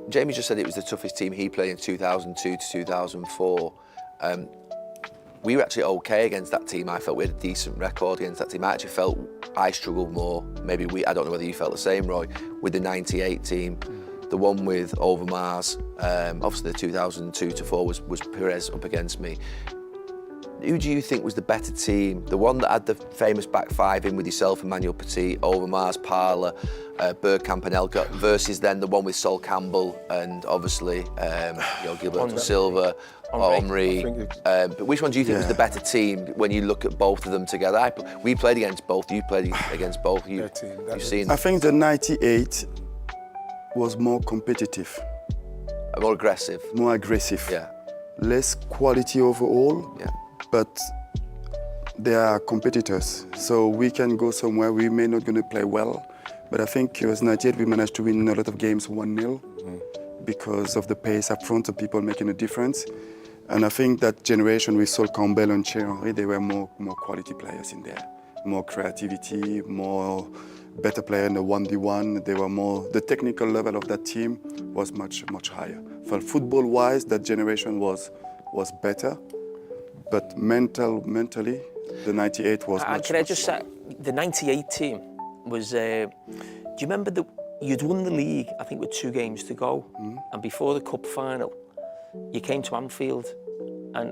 Jamie just said it was the toughest team he played in 2002 to 2004. We were actually okay against that team. I felt we had a decent record against that team. I actually felt I struggled more. Maybe I don't know whether you felt the same, Roy, with the 98 team. The one with Overmars, obviously the 2002 to 4 was Perez up against me. Who do you think was the better team? The one that had the famous back five in with yourself, Emmanuel Petit, Overmars, Parler, Bergkamp and Elka, versus then the one with Sol Campbell and obviously Gilberto Silva, Henry. But which one do you think was the better team when you look at both of them together? We played against both, you played against both. You've seen.
I think the 98 was more competitive.
More aggressive.
More aggressive.
Yeah.
Less quality overall.
Yeah.
But they are competitors, so we can go somewhere. We may not going to play well, but I think it was 98 we managed to win a lot of games 1-0 because of the pace up front of people making a difference. And I think that generation with Sol Campbell and Thierry Henry, they were more quality players in there. More creativity, more better player in the 1v1. They were more, the technical level of that team was much higher. For football-wise, that generation was better, but mentally, the 98 was much.
Can I just say, the 98 team was, do you remember you'd won the league, I think with 2 games to go, and before the cup final, you came to Anfield, and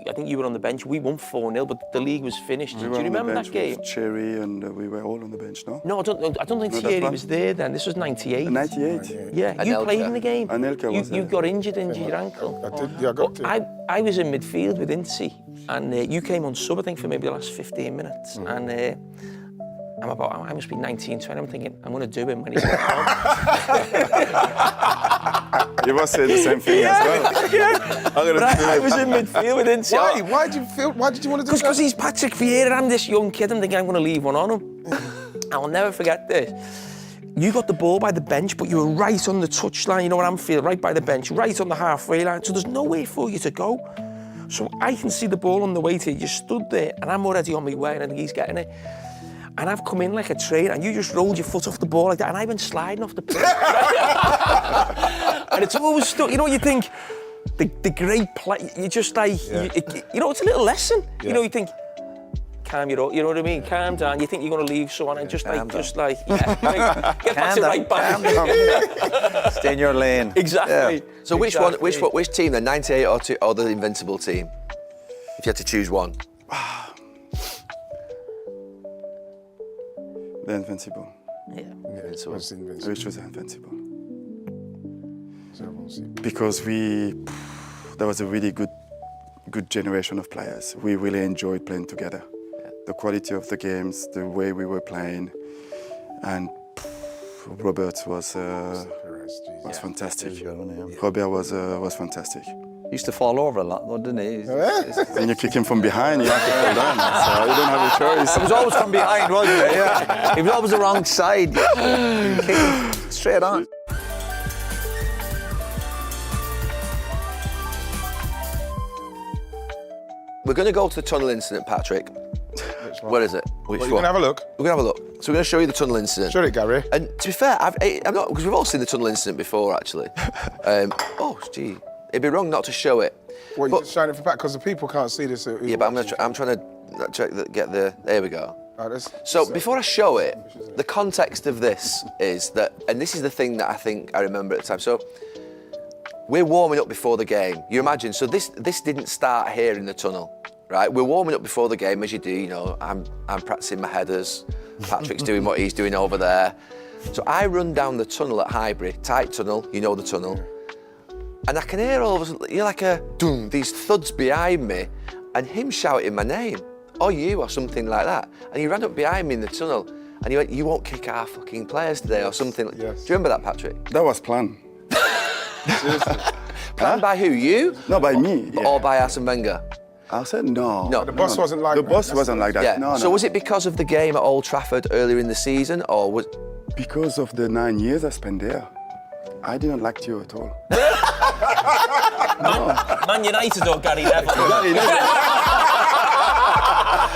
I think you were on the bench. We won 4-0, but the league was finished. Do you remember that game?
With Cherry and we were all on the bench, no?
No, I don't think Thierry was there then. This was 98.
98?
Yeah, you
Anelka.
played in the game.
Anelka was
you
there.
got injured your ankle.
I did, yeah, I got to.
I was in midfield with Incy, and you came on sub, I think, for maybe the last 15 minutes. And I must be 19, 20. I'm thinking, I'm going to do him when he's at home.
You must say the same thing as well.
Yeah. But I was in midfield with Incy.
Why? Why did you want to do that?
Because he's Patrick Vieira. I'm this young kid. I'm thinking I'm going to leave one on him. I'll never forget this. You got the ball by the bench, but you were right on the touchline, you know, at Anfield, right by the bench, right on the halfway line. So there's nowhere for you to go. So I can see the ball on the way to you. You stood there, and I'm already on my way, and I think he's getting it. And I've come in like a train, and you just rolled your foot off the ball like that, and I've been sliding off the pitch. And it's always stuck. You know, you think, the great play, you just like, you know, it's a little lesson. Yeah. You know, you think, calm your own, you know what I mean? Calm down. You think you're going to leave someone and get back to right back.
Stay in your lane.
Exactly.
Yeah.
So which team, the 98 or the Invincible team? If you had to choose one.
The Invincible.
Yeah.
Invincible.
Which was Invincible. Because there was a really good generation of players. We really enjoyed playing together. Yeah. The quality of the games, the way we were playing, and Robert was fantastic. Robert was fantastic.
He used to fall over a lot, though, didn't he?
When you kick him from behind, you have to fall down. So you don't have a choice.
It was always from behind, wasn't it? Yeah. He was always the wrong side. You kick him straight on.
We're going to go to the tunnel incident, Patrick. Where is it?
You're going to have a look?
We're going to have a look. So we're going to show you the tunnel incident.
Show it, Gary.
And to be fair, I'm not, because we've all seen the tunnel incident before, actually. Oh, gee. It'd be wrong not to show it.
Well, you're just showing it for back because the people can't see this.
Yeah, but I'm trying to get the. There we go.
So
before I show it, the context of this is that, and this is the thing that I think I remember at the time. So we're warming up before the game. You imagine, so this didn't start here in the tunnel, right? We're warming up before the game, as you do. You know, I'm practicing my headers. Patrick's doing what he's doing over there. So I run down the tunnel at Highbury, tight tunnel. You know the tunnel. And I can hear all of a sudden, like a doom, these thuds behind me, and him shouting my name, or you, or something like that. And he ran up behind me in the tunnel, and he went, "You won't kick our fucking players today," or something.
Yes.
Do you remember that, Patrick?
That was planned.
Planned by who? You?
No, by me. Yeah.
Or by Arsene Wenger?
I said no.
No.
the boss wasn't like that.
The boss wasn't like that.
Yeah.
No,
So
no.
was it because of the game at Old Trafford earlier in the season, or was?
Because of the 9 years I spent there. I didn't like you at all.
Man United or Gary Neville?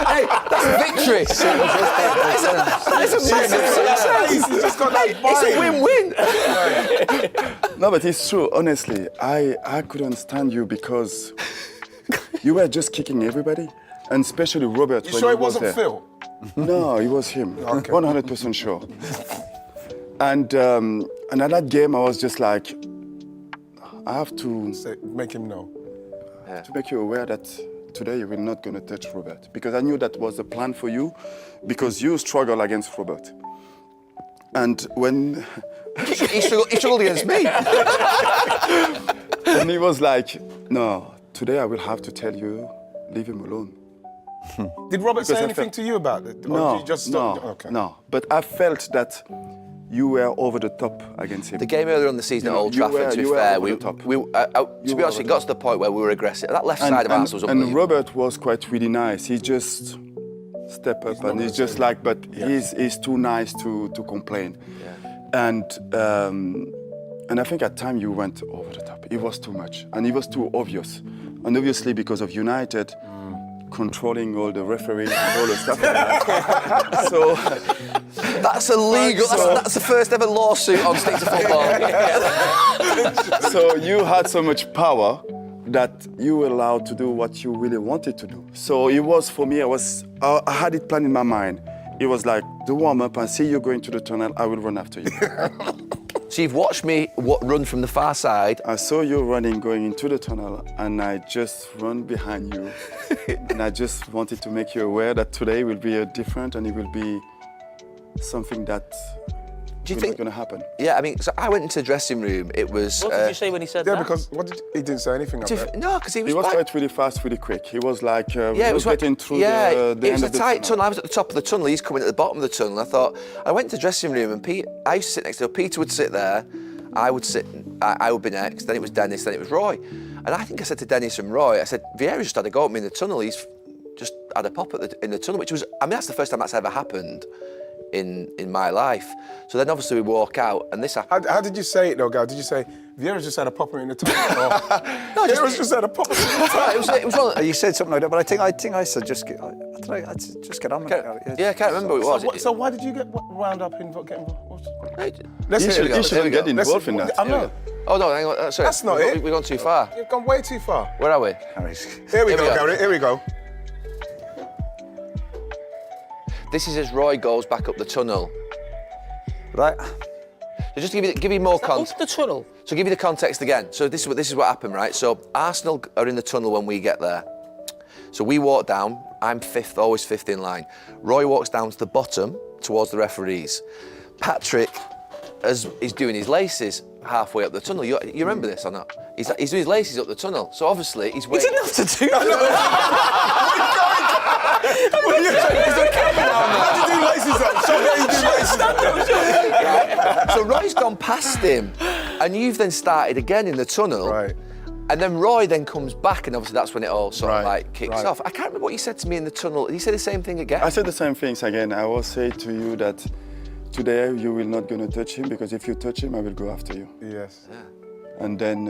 Hey, that's victory. That's a massive success.
He's just got that vibe.
It's a win-win.
No, but it's true. Honestly, I couldn't stand you because you were just kicking everybody, and especially Robert.
You
when
sure
he
it wasn't
was there.
Phil?
No, it was him.
Okay.
100% sure. And at that game, I was just like, I have to
Make him know.
make you aware that today you were not going to touch Robert, because I knew that was the plan for you, because you struggle against Robert. And when
He struggled against me.
and he was like, no, today I will have to tell you, leave him alone.
Did Robert say
Because I
anything
felt-
to you about it? Or
No,
did you just
no,
okay.
no. But I felt that you were over the top against him.
The game earlier on the season at Old
you
Trafford,
were-
to be
you were
fair,
over
we,
the top.
to be honest,
were
it got to the point where we were aggressive. That left side of Arsenal was
and
unbelievable.
Robert was quite really nice. He just stepped up and he's just like, but he's too nice to complain. Yeah. And I think at time you went over the top. It was too much and it was too obvious. And obviously because of United, controlling all the referees and all the stuff like that. So
That's illegal. That's the first ever lawsuit on Stick to Football.
so you had so much power that you were allowed to do what you really wanted to do. So it was, for me, I had it planned in my mind. It was like, the warm-up and see you going to the tunnel, I will run after you.
So you've watched me run from the far side.
I saw you running, going into the tunnel, and I just run behind you. And I just wanted to make you aware that today will be different, and it will be something that
Do you think
going to happen.
Yeah, I mean, so I went into the dressing room. It was.
What did you say when he said that?
Yeah, because he didn't say anything about it.
No, because he was.
He was
quite-
quite really fast, really quick. He was like,
Yeah, it was
getting through the
it was
end
a
of the
tight tunnel. I was at the top of the tunnel. He's coming at the bottom of the tunnel. I thought I went to the dressing room, and I used to sit next to him. Peter would sit there. I would sit. I would be next. Then it was Dennis. Then it was Roy. And I think I said to Dennis and Roy, I said, Vieira just had a go at me in the tunnel. He's just had a pop in the tunnel, which was. I mean, that's the first time that's ever happened in my life. So then obviously we walk out, and this happened.
How did you say it though, Gal? Did you say Vieira's just had a popper in the tunnel? No, Vieira's just had a popper in the tunnel.
It was one of,
You said something like that, but I think I said just get on with it.
yeah, I can't remember what it was.
So why did you get wound up in getting involved? Let's
You
hear it.
shouldn't get involved in that.
I know.
Oh no, hang on. Sorry,
That's not
we've
it.
We've gone too far.
You've gone way too far.
Where are we?
Here we
Here
go,
we go.
Gary. Here we go.
This is as Roy goes back up the tunnel.
Right.
So just to give you more
Up
context.
the tunnel.
So give you the context again. So this is what happened, right? So Arsenal are in the tunnel when we get there. So we walk down. I'm fifth, always fifth in line. Roy walks down to the bottom towards the referees. Patrick is doing his laces halfway up the tunnel. You remember this or not? He's doing his laces up the tunnel. So obviously he's
He
waiting.
didn't have to do that.
How did you do laces up? Show me how you do laces up.
So Roy's gone past him, and you've then started again in the tunnel.
Right.
And then Roy then comes back, and obviously that's when it all sort of
Right,
like kicks
right.
off. I can't remember what you said to me in the tunnel. Did you say the same thing again?
I said the same things again. I will say to you that today you will not gonna touch him, because if you touch him, I will go after you.
Yes.
And then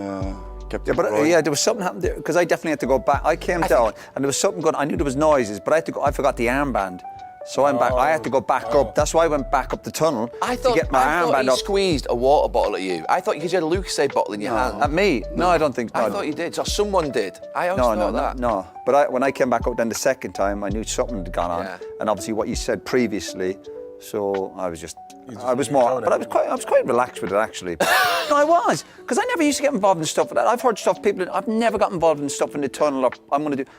Captain
Yeah, but
Roy.
there was something happened there because I definitely had to go back. I came down and there was something going. I knew there was noises, but I had to go. I forgot the armband, so I'm back. I had to go back up. That's why I went back up the tunnel
I thought,
to get my
I thought
armband
he
up.
squeezed a water bottle at you. I thought because you had a Lucasade bottle in your hand.
At me? No, I don't think.
I
no,
thought you did. So someone did. I always
No,
thought that.
no. But when I came back up then the second time, I knew something had gone on,
Yeah.
and obviously what you said previously. So I was just,
just
I was
moved
more,
on
but I was quite relaxed with it actually. No, I was, because I never used to get involved in stuff like that. I've heard stuff I've never got involved in stuff in the tunnel. Or I'm going to do,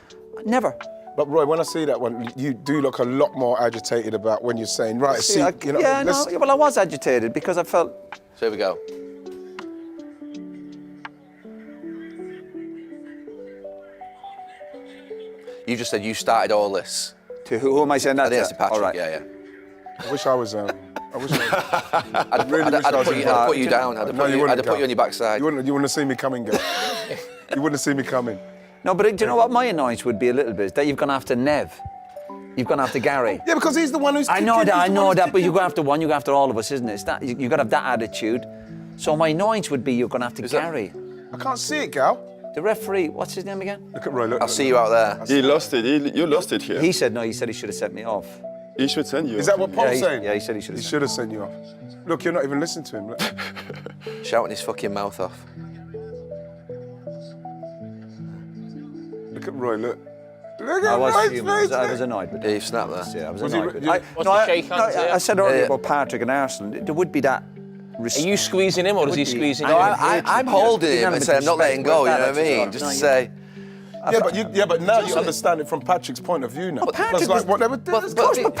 never.
But Roy, when I see that one, you do look a lot more agitated about when you're saying, right, see, you know,
yeah,
let's-
no, well, I was agitated because I felt.
So here we go. You just said you started all this.
To who am I saying that?
I think that's to Patrick.
All right.
Yeah.
I wish I was. I wish I was.
I'd
really wish I was
put you down. I'd have
No,
put
you
you
wouldn't,
on your backside.
You wouldn't have seen me coming, girl. You wouldn't have seen me coming.
No, but do you know what my annoyance would be a little bit? Is that you've gone after Nev. You've gone after Gary.
Yeah, because he's the one who's.
I know
kicking,
that,
he's the one who's
but you
kicking.
go after one, you go after all of us, isn't it? It's that, you got to have that attitude. So my annoyance would be you're going after Gary.
I can't see it, gal.
The referee, what's his name again?
Look at Roy. Look.
I'll see you out there.
He lost it. You lost it here.
He said no, he said he should have sent me off.
He should send you.
Is that what Paul's saying?
Yeah, he said he should have.
He should have sent you off. Look, you're not even listening to him. Look.
Shouting his fucking mouth off.
Look at Roy. Look. Look
I
at
was
Roy's
fuming.
face.
I was annoyed with
Yeah,
it.
you've snapped there.
Yeah, I was
Was he-
annoyed with
you-
it.
What's the shake hands, yeah?
I said earlier
Yeah.
about Patrick and Arsenal. There would be that.
Are you squeezing him or is he squeezing you?
No, I'm holding him and saying I'm not letting go. You know what I mean? Just to say.
Yeah, but now you understand it from Patrick's point of view now.
But
Because
Patrick
like
was,
what they were doing.
of course, but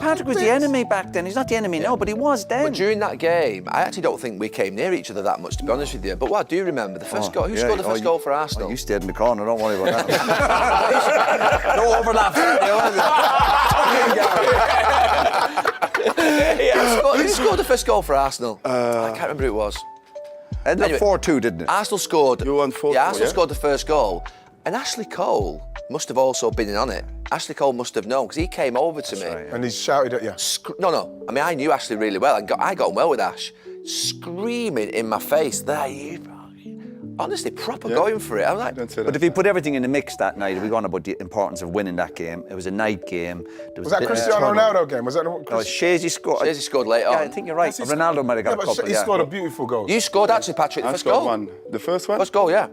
Patrick was the enemy back then. He's not the enemy now, but he was then.
But during that game, I actually don't think we came near each other that much, to be honest with you. But what I do remember, the first goal. Who scored the first goal for Arsenal?
You stayed in the corner. Don't worry about that. No overlap.
Who scored the first goal for Arsenal? I can't remember who it was.
Ended
Anyway.
up 4-2, didn't it?
Arsenal scored.
You won 4-2,
Yeah, Arsenal
yeah?
scored the first goal, and Ashley Cole must have also been in on it. Ashley Cole must have known because he came over to me.
right, yeah.
And he shouted at you.
No. I mean, I knew Ashley really well, and I got on well with Ash. Screaming in my face, "There you!" honestly, proper going for it. I was like,
Don't say
But
that.
if you put everything in the mix that night, we gone about the importance of winning that game. It was a night game. There
Was that
a bit of
Cristiano
turnover.
Ronaldo game? Was that the
No, Shazy scored.
Shazy scored late
Yeah,
on.
I think you're right.
Yes, he
Ronaldo might have got
yeah,
a
but
couple.
he scored a beautiful goal.
You scored actually, Patrick, the
I
first
scored
goal.
one. The first one?
First goal, yeah.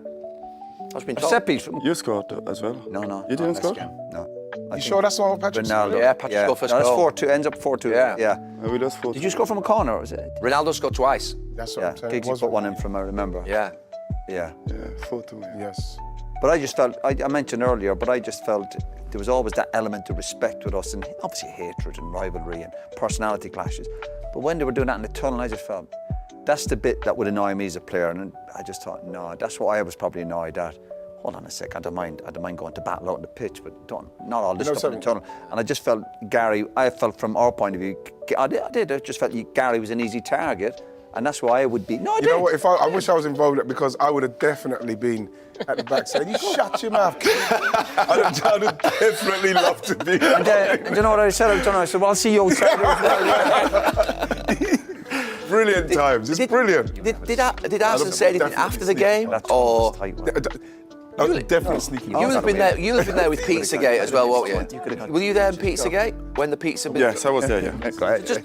I've been told.
Set piece.
You scored as well.
No.
You didn't
not
score?
this game. No.
You sure that's not what Patrick
Ronaldo.
scored?
Yeah, Patrick scored first
no, that's
goal.
4-2. Ends up 4-2.
Yeah.
We lost 4.
Did you score from a corner, or was it?
Ronaldo scored twice.
That's what
Yeah,
I'm saying.
Giggsy
It was
put one in
Ronaldo.
from, I remember.
Yeah.
Yeah.
Yeah, 4-2. Yeah.
Yes.
But I just felt, I mentioned earlier, but I just felt there was always that element of respect with us, and obviously hatred and rivalry and personality clashes. But when they were doing that in the tunnel, I just felt that's the bit that would annoy me as a player. And I just thought, no, that's what I was probably annoyed at. Hold on a sec, I don't mind going to battle out on the pitch, but not all this
You know
stuff in the
something?
tunnel. And I just felt I felt from our point of view, I just felt Gary was an easy target, and that's why I would be. No, I
You know what? If I wish I was involved in it, because I would have definitely been at the back saying, "You shut your mouth." I'd have definitely loved to be.
And you know what I said? I said, well, I'll see you outside.
Brilliant times. It's brilliant.
Did Arsene say anything
definitely
after the
sneaky.
game? Or
I was definitely sneaky.
you'll have been there. You'll have been there with Pizzagate as well, won't you?
could've got-
Were you there in Pizzagate when the pizza?
Yes, I was there, yeah.
Just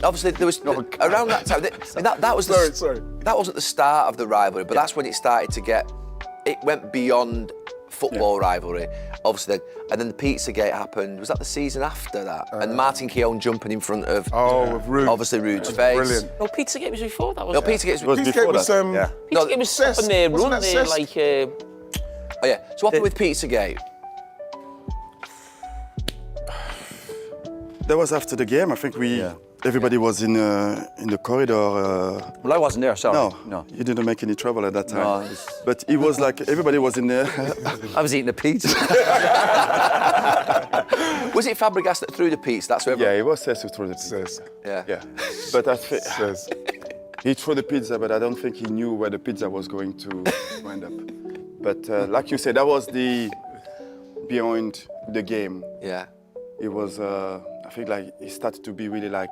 obviously there was around that time. That was
Sorry.
that wasn't the start of the rivalry, but that's when it started to get. It went beyond football rivalry, obviously. And then the Pizzagate happened. Was that the season after that? And Martin Keown jumping in front of
with Rude.
obviously Rude's face.
Brilliant.
No, Pizzagate was before that,
No,
wasn't it?
Pizzagate
was
was.
Pizzagate
before
was
that.
Yeah.
No,
Pizzagate was
Cesc.
stopping their
Wasn't
run
that
there,
Cesc?
like...
Oh yeah. So what happened with Pizzagate?
That was after the game. I think everybody was in the corridor.
Well, I wasn't there, sorry.
No, you didn't make any trouble at that time.
No, it was-
But it was like everybody was in there.
I was eating a pizza.
Was it Fabregas that threw the pizza? That's where.
Yeah, it was Cesc who threw the pizza.
Says.
Yeah.
Yeah, but I think
Says.
he threw the pizza, but I don't think he knew where the pizza was going to end up. But like you said, that was the beyond the game.
Yeah.
It was, I think, like it started to be really like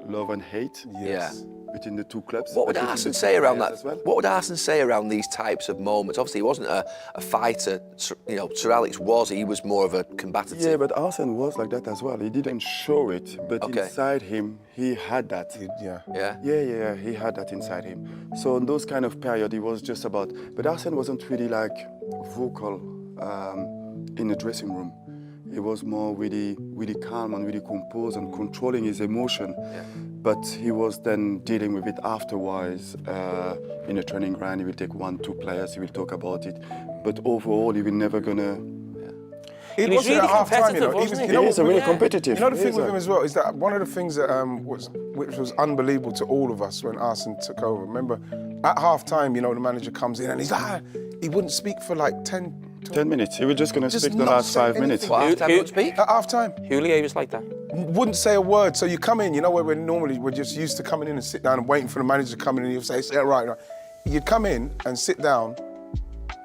love and hate
Yes.
between the two clubs.
What would
between
Arsene
the
say
two
around
players
that?
as well.
What would Arsene say around these types of moments? Obviously, he wasn't a fighter. You know, Sir Alex was. He was more of a combative.
Yeah, but Arsene was like that as well. He didn't show it, but
Okay.
inside him, he had that.
Yeah.
Yeah.
Yeah, he had that inside him. So in those kind of period, it was just about. But Arsene wasn't really like vocal in the dressing room. He was more really calm and really composed and controlling his emotion.
Yeah.
But he was then dealing with it afterwards in a training ground. He will take 1-2 players. He will talk about it. But overall, he will never gonna.
He
was
wasn't
really
at half time, you know.
competitive, wasn't he?
You know
He
what
is a really
we-
competitive.
You know the
He
thing
is
with
a-
him as well is that one of the things that which was unbelievable to all of us when Arsene took over. Remember, at half time, you know, the manager comes in and he's like, he wouldn't speak for like 10
minutes. He was just gonna
Just
speak the
not
last
say
5 minutes.
anything.
What, half time would speak?
At half time.
Houllier was like that.
Wouldn't say a word. So you come in, you know, where we're just used to coming in and sit down and waiting for the manager to come in and he'll say, right. You'd come in and sit down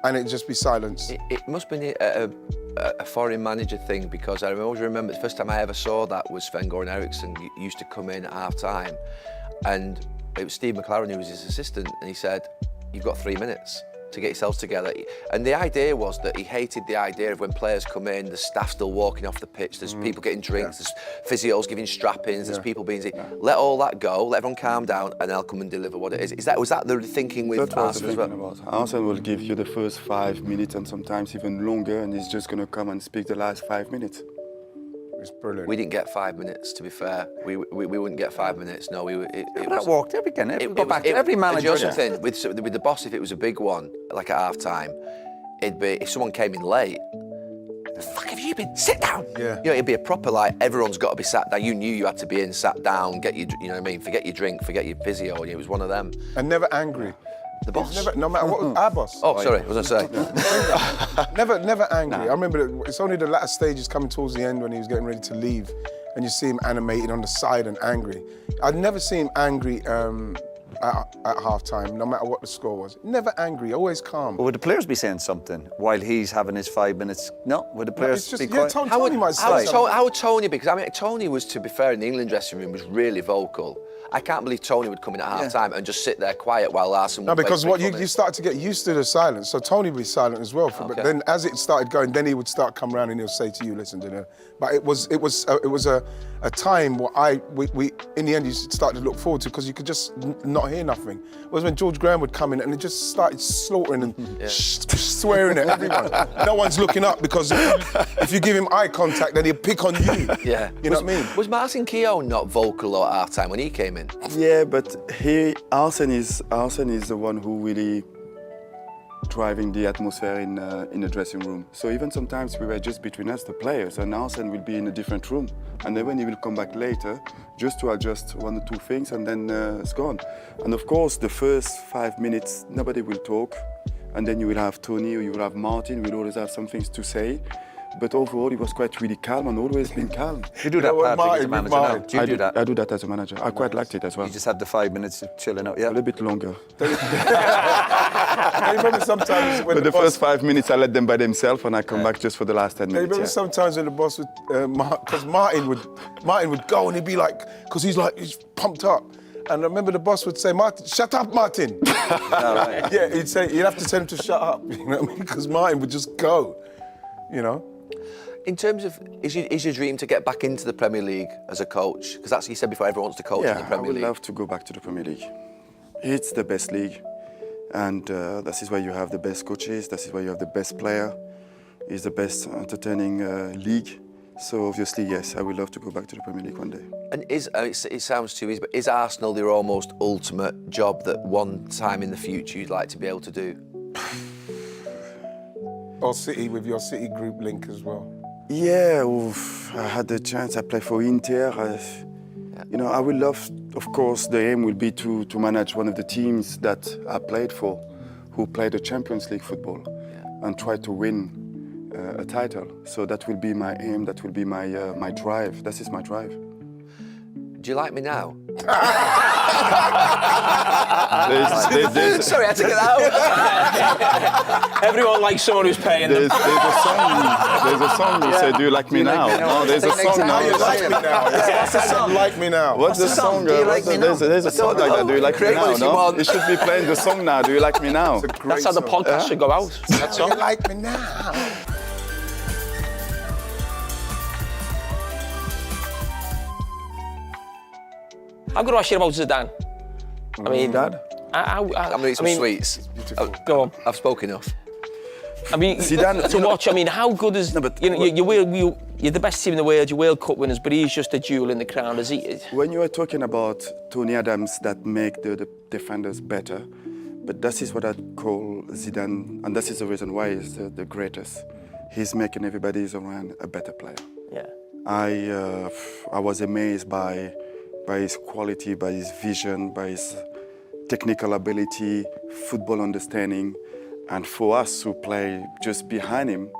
and it'd just be silence.
It must have been a foreign manager thing, because I always remember the first time I ever saw that was Sven-Goran Eriksson used to come in at half time, and it was Steve McLaren who was his assistant, and he said, "You've got 3 minutes to get yourselves together." And the idea was that he hated the idea of when players come in, the staff still walking off the pitch, there's people getting drinks, there's physios giving strap-ins, there's people being... Let all that go, let everyone calm down, and they'll come and deliver what it is. Was that the thinking with
That's what I was
Arsene as well?
thinking about. Arsene will give you the first 5 minutes and sometimes even longer, and he's just gonna come and speak the last 5 minutes.
It's brilliant.
We didn't get 5 minutes, to be fair. We wouldn't get 5 minutes, no.
That worked every game. Every
And
manager.
you know something, with the boss, if it was a big one, like at half time, it'd be, if someone came in late, the fuck have you been? Sit down.
Yeah.
You know, it'd be a proper, like, everyone's got to be sat down. You knew you had to be in, sat down, get your, you know what I mean? Forget your drink, forget your physio. It was one of them.
And never angry.
The boss.
Never, no matter what, our boss.
Oh, sorry, what was I saying?
Never angry. I remember it's only the latter stages coming towards the end when he was getting ready to leave, and you see him animated on the side and angry. I'd never seen him angry at half time, no matter what the score was. Never angry, always calm.
But would the players be saying something while he's having his 5 minutes? No, would the players
It's just,
be
yeah,
quiet?
Tony might say something.
How would Tony be? Because I mean, Tony was, to be fair, in the England dressing room, was really vocal. I can't believe Tony would come in at half-time and just sit there quiet while Arsene would
No, because
wait
what
for
you start to get used to the silence. So Tony would be silent as well. But
Okay.
then as it started going, then he would start come around and he'll say to you, listen, but it was a time where we in the end you started to look forward to because you could just not hear nothing. It was when George Graham would come in and it just started slaughtering and swearing at everyone. No one's looking up because if you give him eye contact, then he'll pick on you.
Yeah.
You know what I mean?
Was Martin Keown not vocal at half-time when he came in?
Yeah, but Arsene is the one who really driving the atmosphere in the dressing room. So even sometimes we were just between us, the players, and Arsene will be in a different room. And then when he will come back later, just to adjust one or two things, and then it's gone. And of course, the first 5 minutes, nobody will talk. And then you will have Tony, or you will have Martin, will always have some things to say. But overall, he was quite really calm and always been calm.
You do that,
You know what,
Patrick, as a
Martin,
manager now?
Martin.
Do you do that?
I do that as a manager. I quite liked it as well.
You just have the 5 minutes of chilling out, yeah?
A little bit longer.
I remember sometimes when
But the
boss-
first 5 minutes, I let them by themselves, and I come back just for the last 10
I
minutes.
remember
yeah.
sometimes when the boss would, because Martin would go and he'd be like, because he's pumped up. And I remember the boss would say, Martin, shut up, Martin.
Right.
Yeah, he'd say, you'd have to tell him to shut up, you know what I mean? Because Martin would just go, you know?
In terms of, is your dream to get back into the Premier League as a coach? Because that's what you said before, everyone wants to coach in the
Yeah, I
Premier
would
League.
love to go back to the Premier League. It's the best league, and this is where you have the best coaches, this is where you have the best player, it's the best entertaining league. So obviously, yes, I would love to go back to the Premier League one day.
And it sounds too easy, but is Arsenal their almost ultimate job that one time in the future you'd like to be able to do?
Or City, with your City group link as well.
Yeah, oof, I had the chance, I played for Inter. You know, I would love, of course, the aim will be to manage one of the teams that I played for, who played the Champions League football, and try to win a title. So that will be my aim, that will be my drive. That is my drive.
Do you like me now?
There's
Sorry, I had to get that out.
Everyone likes someone who's paying them.
a song you say, do you like me now? No, there's a song now.
You like me now. That's the song, like me now.
What's the song?
Do you like me now?
There's a song like that. Do you like me
Create one
now?
if you
No,
want.
it should be playing the song now. Do you like me now?
That's how the podcast should go out. That's
You
all.
like me now.
I'm going to ask you about Zidane. I mean,
Dad?
I'm going to eat some sweets.
Go on.
I've spoken enough.
I mean,
Zidane,
to watch, I mean, how good is...
No, but-
you're the best team in the world, you're World Cup winners, but he's just a jewel in the crown, is he?
When you are talking about Tony Adams that make the defenders better, but that is what I call Zidane, and that is the reason why he's the greatest. He's making everybody around a better player.
Yeah.
I was amazed by his quality, by his vision, by his technical ability, football understanding, and for us who play just behind him,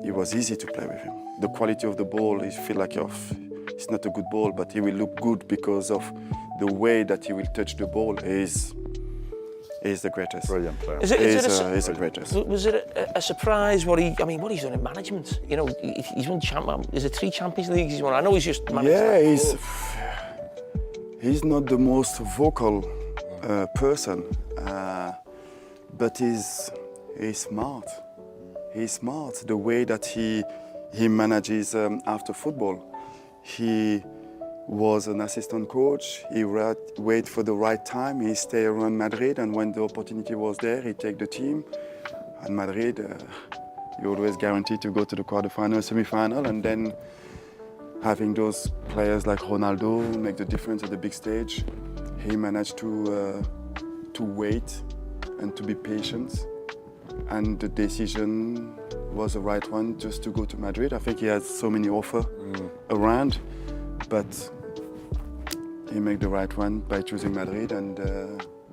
it was easy to play with him. The quality of the ball, you feel like it's not a good ball, but he will look good because of the way that he will touch the ball. He's the greatest.
Brilliant player.
He's
the greatest.
Was it a surprise what he's done in management? You know, he's won is it 3 Champions Leagues he's won? I know he's just managed.
Yeah, he's not the most vocal person, but he's smart. He's smart. The way that he manages after football. He was an assistant coach. He wait for the right time. He stay around Madrid, and when the opportunity was there, he take the team. And Madrid, you always guaranteed to go to the quarterfinal, semi-final, and then having those players like Ronaldo make the difference at the big stage. He managed to wait and to be patient, and the decision was the right one, just to go to Madrid. I think he had so many offers around, but he made the right one by choosing Madrid, and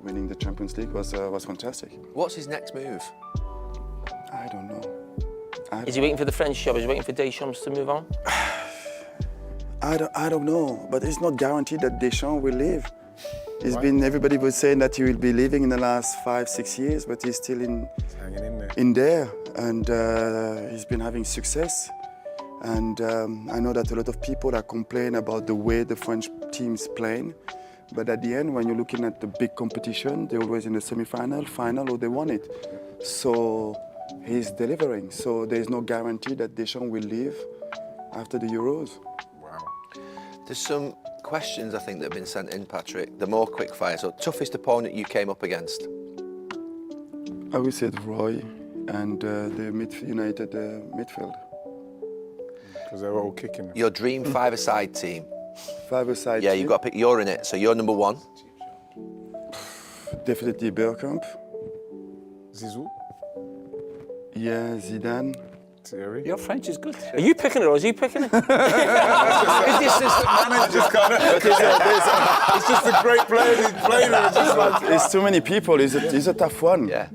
winning the Champions League was fantastic.
What's his next move?
I don't know.
Is he waiting for the French job? Is he waiting for Deschamps to move on?
I don't know, but it's not guaranteed that Deschamps will leave. Everybody was saying that he will be leaving in the last 5-6 years, but he's still
Hanging
in there, and he's been having success. And I know that a lot of people are complaining about the way the French team's playing, But at the end, when you're looking at the big competition, they're always in the semi-final, final, or they won it. So he's delivering. So there's no guarantee that Deschamps will leave after the Euros.
Wow.
There's some questions I think that have been sent in, Patrick. They're more quick fire. So, toughest opponent you came up against?
I would say Roy and the United midfield.
Because they were all kicking.
Your dream five-a-side team.
Five-a-side
Yeah,
team.
you've got to pick. You're in it, so you're number one.
Definitely Bergkamp.
Zizou,
Yeah, Zidane.
Thierry.
Your French is good.
Are you picking it or is he picking it?
It's just a great player. He's playing it. It's just like,
It's too many people. It's a tough one.
Yeah.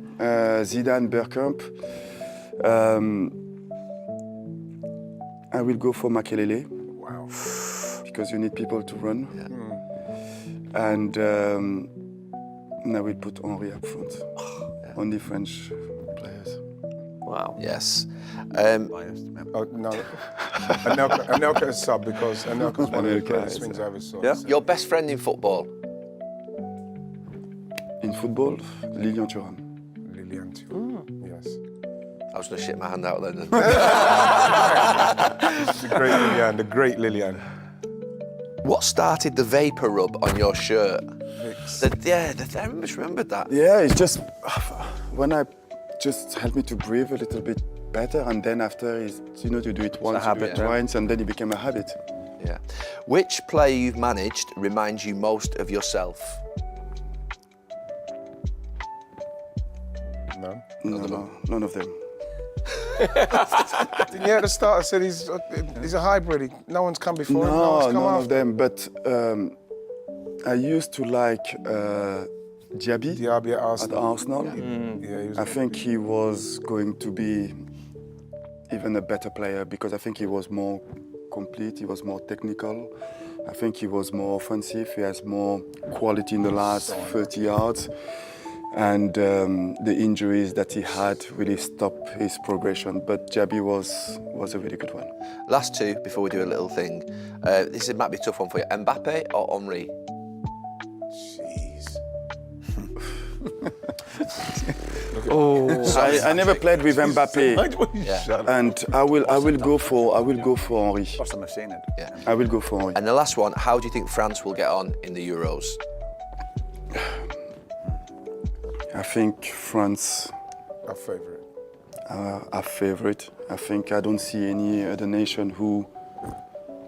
Zidane, Bergkamp. I will go for Makelele.
wow.
Because you need people to run.
Yeah.
And I will put Henry up front. Only French players.
Wow.
Yes.
Oh, no. Anelka is sub because Anelka's one of the
Anelka
greatest
is,
swings I ever saw.
Yeah.
Your best friend in football?
In football, Lilian Thuram.
Lilian too. Yes.
I was going to shit my hand out then.
The great Lilian.
What started the vapor rub on your shirt?
Vicks.
I remembered that.
Yeah, it's just when I just helped me to breathe a little bit better, and then after is you do it once, you do
habit,
it
yeah.
twice, and then it became a habit.
Yeah. Which player you've managed reminds you most of yourself?
No.
No, none of them.
Didn't you at the start I said he's a hybrid. No one's come before him. No one's
No,
come
none
after.
of them. But I used to like Diaby
Diaby at
at
Arsenal.
Arsenal.
Yeah, he was
I think he was going to be even a better player because I think he was more complete, he was more technical. I think he was more offensive, he has more quality in the last 30 yards. And the injuries that he had really stopped his progression. But Diaby was a really good one.
Last two before we do a little thing. This might be a tough one for you. Mbappe or Henry?
Jeez.
I never played with Mbappe,
Shut up.
and I will go for Henry.
First time I've seen it.
Yeah.
I will go for Henry.
And the last one, how do you think France will get on in the Euros?
I think France
Our favourite.
are favourite. I think I don't see any other nation who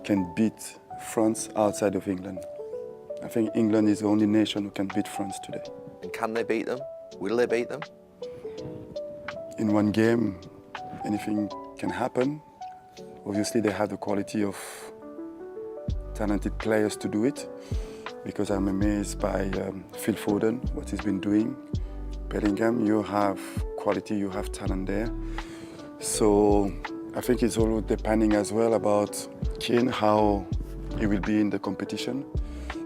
can beat France outside of England. I think England is the only nation who can beat France today.
And can they beat them? Will they beat them?
In one game, anything can happen. Obviously, they have the quality of talented players to do it, because I'm amazed by Phil Foden, what he's been doing. Bellingham, you have quality, you have talent there. So I think it's all depending as well about Kane, how he will be in the competition,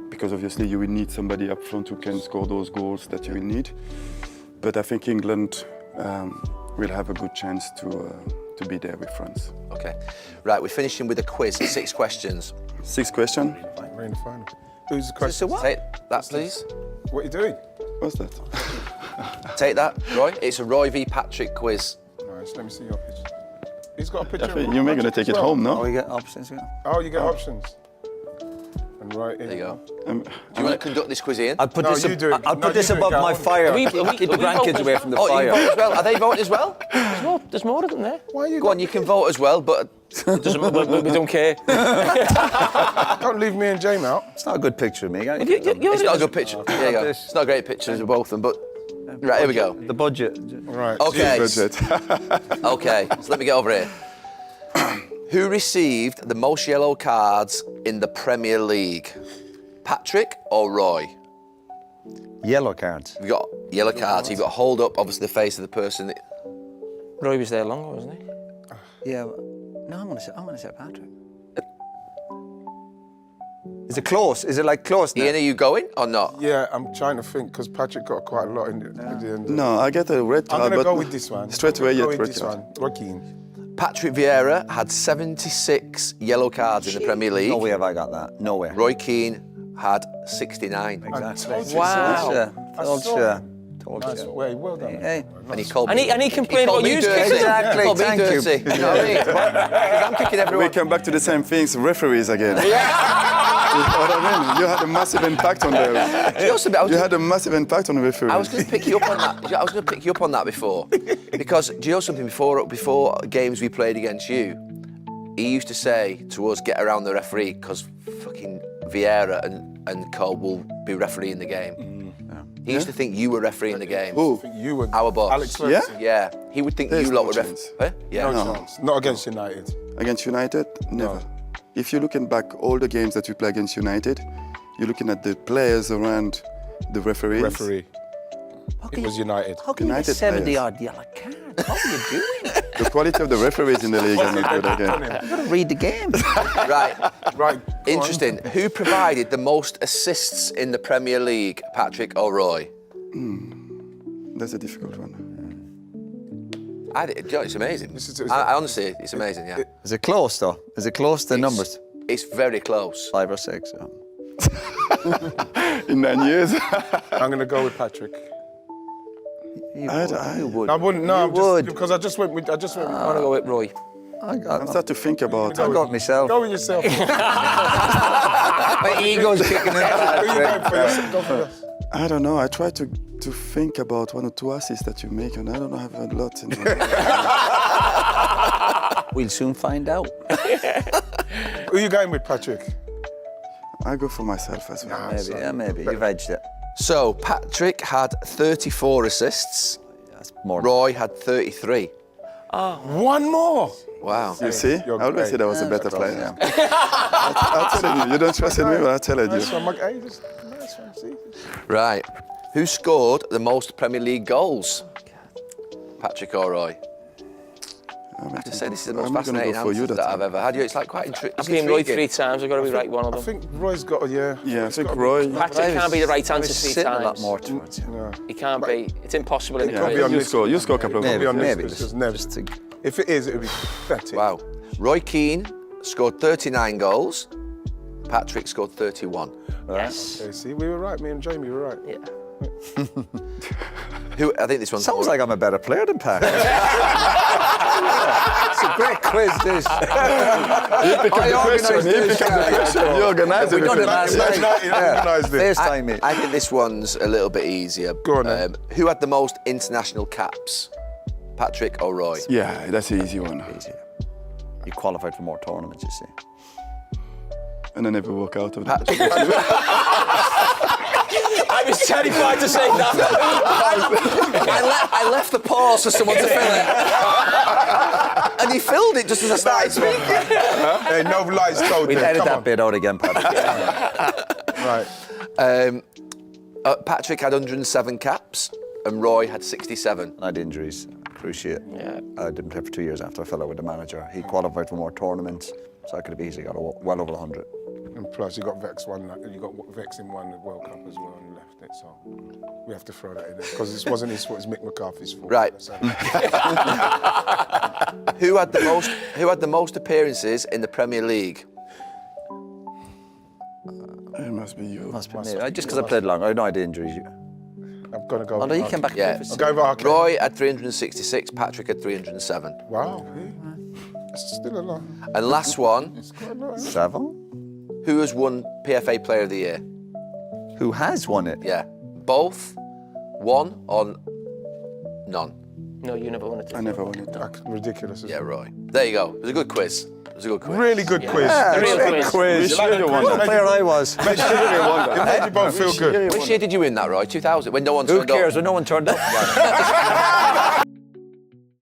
because obviously you will need somebody up front who can score those goals that you will need. But I think England will have a good chance to be there with France.
Okay. Right, we're finishing with a quiz, 6 questions.
6 questions?
We're in the final. Who's the question?
Take that, please.
What are you doing?
What's that?
Take that, Roy. It's a Roy v Patrick quiz.
Nice, let me see your picture. He's got a picture.
I think
of
you're
Patrick
going to take
as
it
well.
home,
Oh,
no?
you get options, yeah.
Oh, you get options. And right in.
There you go.
Um,
Do you want to conduct this quiz, Ian?
I'll put
No,
this,
you do it.
I'll
No,
put this
you do it,
above my
Gav.
fire.
We-
Keep the
we vote
grandkids
as
away
well.
from the
Oh, you
fire.
can vote as well. Are they voting as well?
There's more of them there.
Why are you
Go on, you can vote as well, but
It doesn't, we don't care.
Don't leave me and James out.
It's not a good picture of me.
You're
it's not a good picture. There you go.
this.
It's not a great picture of both of them, but right, here we go.
The budget.
Right.
Okay.
budget.
Okay, so let me get over here. Who received the most yellow cards in the Premier League? Patrick or Roy?
Yellow cards.
You've got yellow cards. You've got to hold up, obviously, the face of the person. That...
Roy was there longer, wasn't he?
Yeah. No, I'm gonna say Patrick. Is it close? Is it like close now?
Ian, are you going or not?
Yeah, I'm trying to think because Patrick got quite a lot in at the end.
No, I get a red
I'm
card,
going to
but
go with this one.
straight away,
I'm
yeah,
gonna go
red
with this
card.
one. Joaquin.
Patrick Vieira had 76 yellow cards in the Premier League.
No way have I got that. No way.
Roy Keane had 69.
Exactly.
Wow.
Told
saw
you.
him.
Told
Nice,
you.
well done.
Hey.
And he called
And he complained
called
about
me
you
dirty.
kicking him.
Exactly,
He called me
thank you.
dirty. You know what I mean? 'Cause I'm kicking
We
everyone.
come back to the same things, referees again. You know what I mean? You had a massive impact on the.
Do you also- I was
You
gonna-
had a massive impact on the referees.
I was going to pick you up on that. I was going to pick you up on that before, because do you know something? Before games we played against you, he used to say to us, "Get around the referee," because fucking Vieira and Cole will be refereeing the game. He used to think you were refereeing the game.
Who?
You were
Our boss.
Alex
Yeah?
Ferguson.
Yeah, he would think
There's
you lot
no
were
chance.
Huh? Yeah.
No chance. Not against United.
Against United? Never. If you're looking back all the games that we play against United, you're looking at the players around the referees.
Referee. It was United.
How can you get
United
70
players.
odd yellow cards? How are you doing it?
The quality of the referees in the league are not good again.
You gotta read the game.
Right.
Right. go on.
Interesting. Who provided the most assists in the Premier League? Patrick or Roy?
That's a difficult one.
Do you know, it's amazing.
is-
I honestly, it's amazing. Yeah.
Is it close though? Is it close to numbers?
It's very close.
5 or 6? Yeah.
In 9 years?
I'm going to go with Patrick.
You would.
I wouldn't. No,
You
I'm just,
would.
because I just went with.
I want to go with Roy.
I'm starting to think about
I got myself.
Go with yourself.
My ego's kicking in.
Who you going for? Yourself? Go for yourself.
I don't know. I try to think about 1 or 2 assists that you make, and I don't have a lot.
We'll soon find out.
Who you going with, Patrick?
I go for myself as well.
Maybe, yeah, maybe. You've edged it.
So Patrick had 34 assists.
That's more.
Roy had 33.
One more.
Wow.
You see? I
You're
always
great.
said I was a better player.
Yeah.
I'm telling you, you don't trust in me, but I'm telling you.
Nice one, Mike. Hey, just nice one. See?
Right. Who scored the most Premier League goals? Patrick or Roy? I have to say, this is the most
I'm gonna
fascinating
go for you
answer that
that
I've
time.
ever had. It's like quite
I've been Roy 3 times. I've got to be right one of
I
them.
think Roy's got. Yeah.
Yeah, I
It's
think
gotta
Roy.
Patrick can't be the right answer 3
Sitting a lot
times.
more towards you.
Yeah.
He can't be. It's impossible in a
Yeah,
Probably
career.
on
you
this-
score a couple of
Maybe,
Be
goals.
on this
maybe.
list,
Just,
it's never.
just to,
If it is, it would be pathetic.
Wow. Roy Keane scored 39 goals. Patrick scored 31.
Yes.
Okay, see, we were right. Me and Jamie were right.
Yeah.
Who? I think this one's
sounds
more-
like I'm a better player than Pat. It's a great quiz, this.
You pick up the question. You pick up the question. You organize
We
it.
done it last night.
United organised it.
FaceTime me.
I think this one's a little bit easier.
Go on then.
Who had the most international caps? Patrick or Roy?
Yeah, that's an easy one.
You qualified for more tournaments, you see.
And I never walk out of that.
I was terrified to say that.
I left the pause for someone to fill it. And he filled it just as I started speaking.
Hey, no lies told
We'll
there.
edit
Come
that
on.
bit out again, Pat.
Right.
Patrick had 107 caps and Roy had 67.
I had injuries, cruciate.
Yeah.
I didn't play for 2 years after I fell out with the manager. He qualified for more tournaments, so I could have easily got well over 100.
And plus, you got Vex in one World Cup as well and left it. So we have to throw that in there because this wasn't his fault. It's Mick McCarthy's fault.
Right.
So-
Who had the most appearances in the Premier League?
It must be you.
Must be me. Just because I played long, I know I had injuries.
I'm gonna go.
Oh, no,
with
you came back.
Yeah.
I'll go with Arcade.
Roy had 366, Patrick had 307.
Wow. That's still a lot.
And last one,
It's quite a lot.
7?
who has won PFA Player of the Year?
Who has won it?
Yeah. Both, one or none?
No, you never won it.
I never won it.
Ridiculous.
Yeah, Roy. There you go. It was a good quiz. It was a good quiz.
Really good quiz.
The real
Big
quiz.
quiz.
You like that quiz?
What a player I was.
It made you both feel good.
Which year did you win that, Roy? 2000, when no one
Who
turned up?
cares when no one turned up?